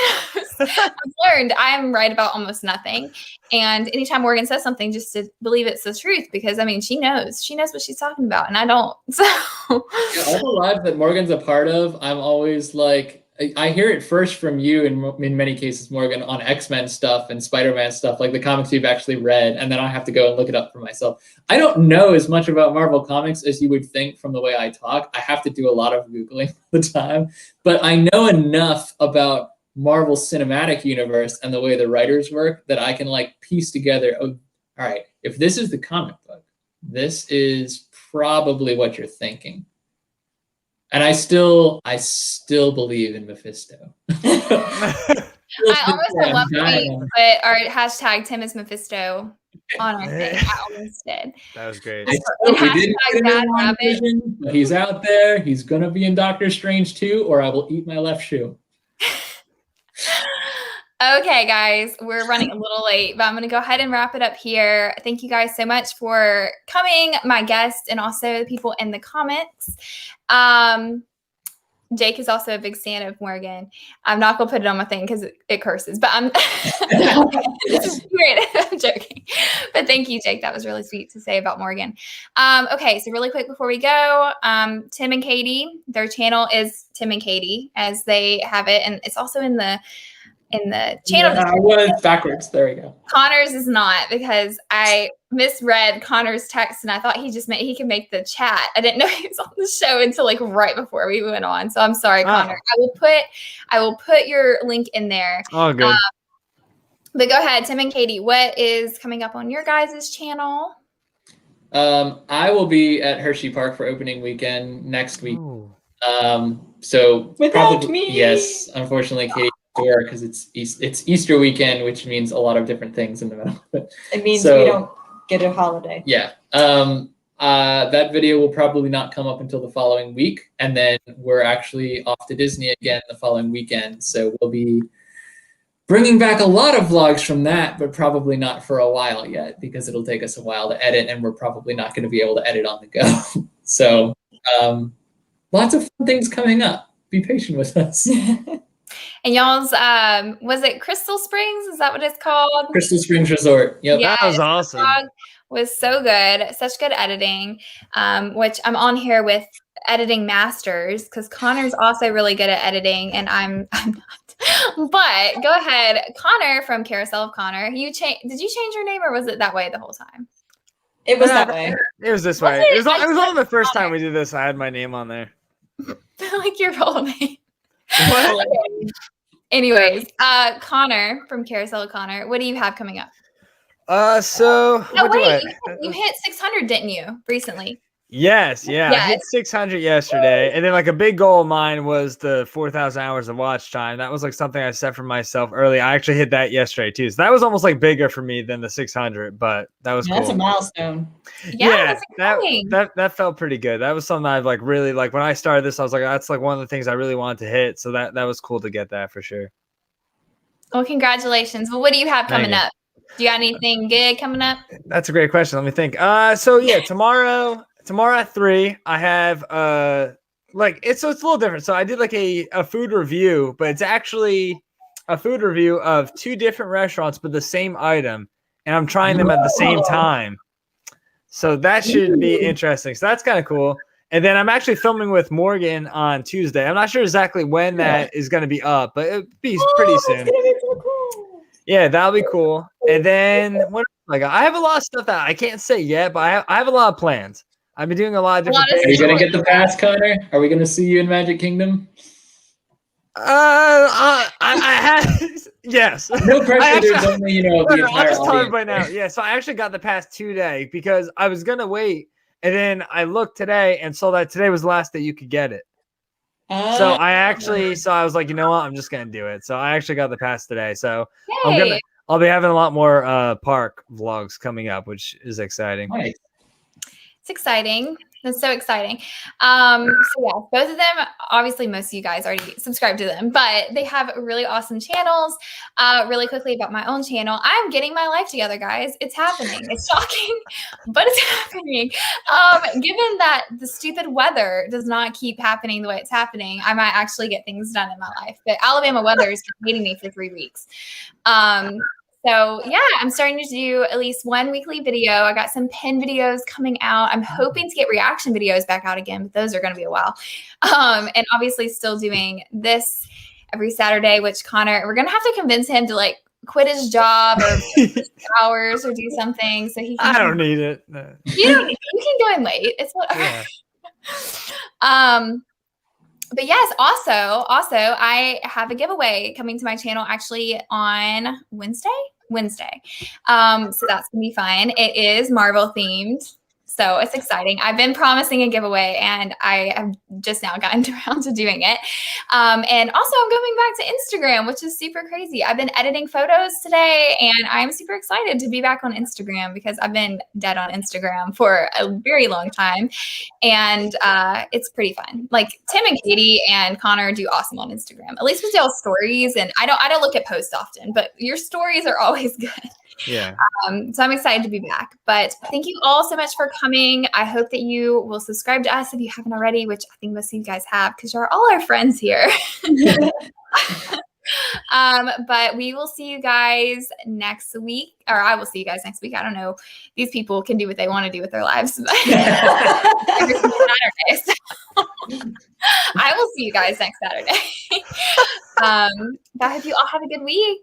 then I've learned I am right about almost nothing. And anytime Morgan says something, just to believe it's the truth, because I mean, she knows what she's talking about, and I don't. So All the lives that Morgan's a part of, I'm always like, I hear it first from you in many cases, Morgan, on X-Men stuff and Spider-Man stuff, like the comics you've actually read, and then I have to go and look it up for myself. I don't know as much about Marvel Comics as you would think from the way I talk. I have to do a lot of Googling all the time, but I know enough about Marvel Cinematic Universe and the way the writers work that I can like piece together, oh, all right, if this is the comic book, this is probably what you're thinking. And I still believe in Mephisto. I almost at one point put our hashtag Tim is Mephisto on our thing. I almost did. That was great. But he's out there. He's gonna be in Doctor Strange too, or I will eat my left shoe. Okay, guys, we're running a little late, but I'm going to go ahead and wrap it up here. Thank you guys so much for coming, my guests, and also the people in the comments. Jake is also a big fan of Morgan. I'm not going to put it on my thing because it curses, but I'm I'm joking. But thank you, Jake. That was really sweet to say about Morgan. Okay, so really quick before we go, Tim and Katie, their channel is Tim and Katie, as they have it, and it's also in the channel. Yeah, I went backwards. There we go. Connor's is not, because I misread Connor's text and I thought he could make the chat. I didn't know he was on the show until like right before we went on. So I'm sorry, Connor. I will put your link in there. Oh, good. But go ahead, Tim and Katie. What is coming up on your guys' channel? I will be at Hershey Park for opening weekend next week. Ooh. So Without me. Yes, unfortunately, Katie. Because it's Easter weekend, which means a lot of different things in the middle. It means we don't get a holiday. Yeah. That video will probably not come up until the following week, and then we're actually off to Disney again the following weekend. So we'll be bringing back a lot of vlogs from that, but probably not for a while yet, because it'll take us a while to edit, and we're probably not going to be able to edit on the go. So lots of fun things coming up. Be patient with us. And y'all's, was it Crystal Springs? Is that what it's called? Crystal Springs Resort. Yep. Yeah, that was awesome. Was so good. Such good editing, which I'm on here with editing masters, because Connor's also really good at editing and I'm not. But go ahead. Connor from Carousel of Connor. Did you change your name, or was it that way the whole time? It was that way. It was this way. It was only the first time we did this. I had my name on there. Like your whole name. What? Anyways, Connor from Carousel Connor, what do you have coming up? So what do I? You hit 600, didn't you, recently? Yes, yeah. I hit Yes. 600 yesterday. And then like a big goal of mine was the 4,000 hours of watch time. That was like something I set for myself early. I actually hit that yesterday too. So that was almost like bigger for me than the 600, but that was cool. That's a milestone. Yeah, that felt pretty good. That was something I've like really like when I started this, I was like, that's like one of the things I really wanted to hit. So that was cool to get that for sure. Well, congratulations. Well, what do you have coming up? Do you got anything good coming up? That's a great question. Let me think. So yeah, tomorrow at 3, I have like it's a little different. So I did like a food review, but it's actually a food review of 2 different restaurants, but the same item, and I'm trying them at the same time. So that should be interesting. So that's kind of cool. And then I'm actually filming with Morgan on Tuesday. I'm not sure exactly when that is going to be up, but it'll be pretty soon. It's gonna be so cool. Yeah, that'll be cool. And then what? Like I have a lot of stuff that I can't say yet, but I have a lot of plans. I've been doing a lot of different things. Are you gonna get the pass, Connor? Are we gonna see you in Magic Kingdom? I have yes. No pressure. There's only the I'll entire just tell audience. everybody now. Yeah, so I actually got the pass today because I was gonna wait, and then I looked today and saw that today was the last day you could get it. So I was like, you know what? I'm just gonna do it. So I actually got the pass today. So I'll be having a lot more park vlogs coming up, which is exciting. Nice. It's exciting. That's so exciting. So yeah, both of them, obviously most of you guys already subscribed to them, but they have really awesome channels. Really quickly about my own channel. I'm getting my life together, guys. It's happening. It's shocking, but it's happening. Given that the stupid weather does not keep happening the way it's happening, I might actually get things done in my life. But Alabama weather is beating me for 3 weeks. So yeah, I'm starting to do at least one weekly video. I got some pin videos coming out. I'm hoping to get reaction videos back out again, but those are going to be a while. And obviously still doing this every Saturday, which Connor, we're going to have to convince him to like quit his job or hours or do something. So he can I don't need it. You don't need it. You can go in late. It's whatever. Yeah. But yes, also, I have a giveaway coming to my channel actually on Wednesday. So that's gonna be fun. It is Marvel themed, so it's exciting. I've been promising a giveaway, and I have just now gotten around to doing it. And also, I'm going back to Instagram, which is super crazy. I've been editing photos today, and I'm super excited to be back on Instagram because I've been dead on Instagram for a very long time, and it's pretty fun. Like Tim and Katie and Connor do awesome on Instagram. At least with y'all's stories, and I don't look at posts often, but your stories are always good. Yeah. So I'm excited to be back. But thank you all so much for coming. I hope that you will subscribe to us if you haven't already, which I think most of you guys have because you're all our friends here. But we will see you guys next week, or I will see you guys next week. I don't know. These people can do what they want to do with their lives. But every single Saturday, so I will see you guys next Saturday. But I hope you all have a good week.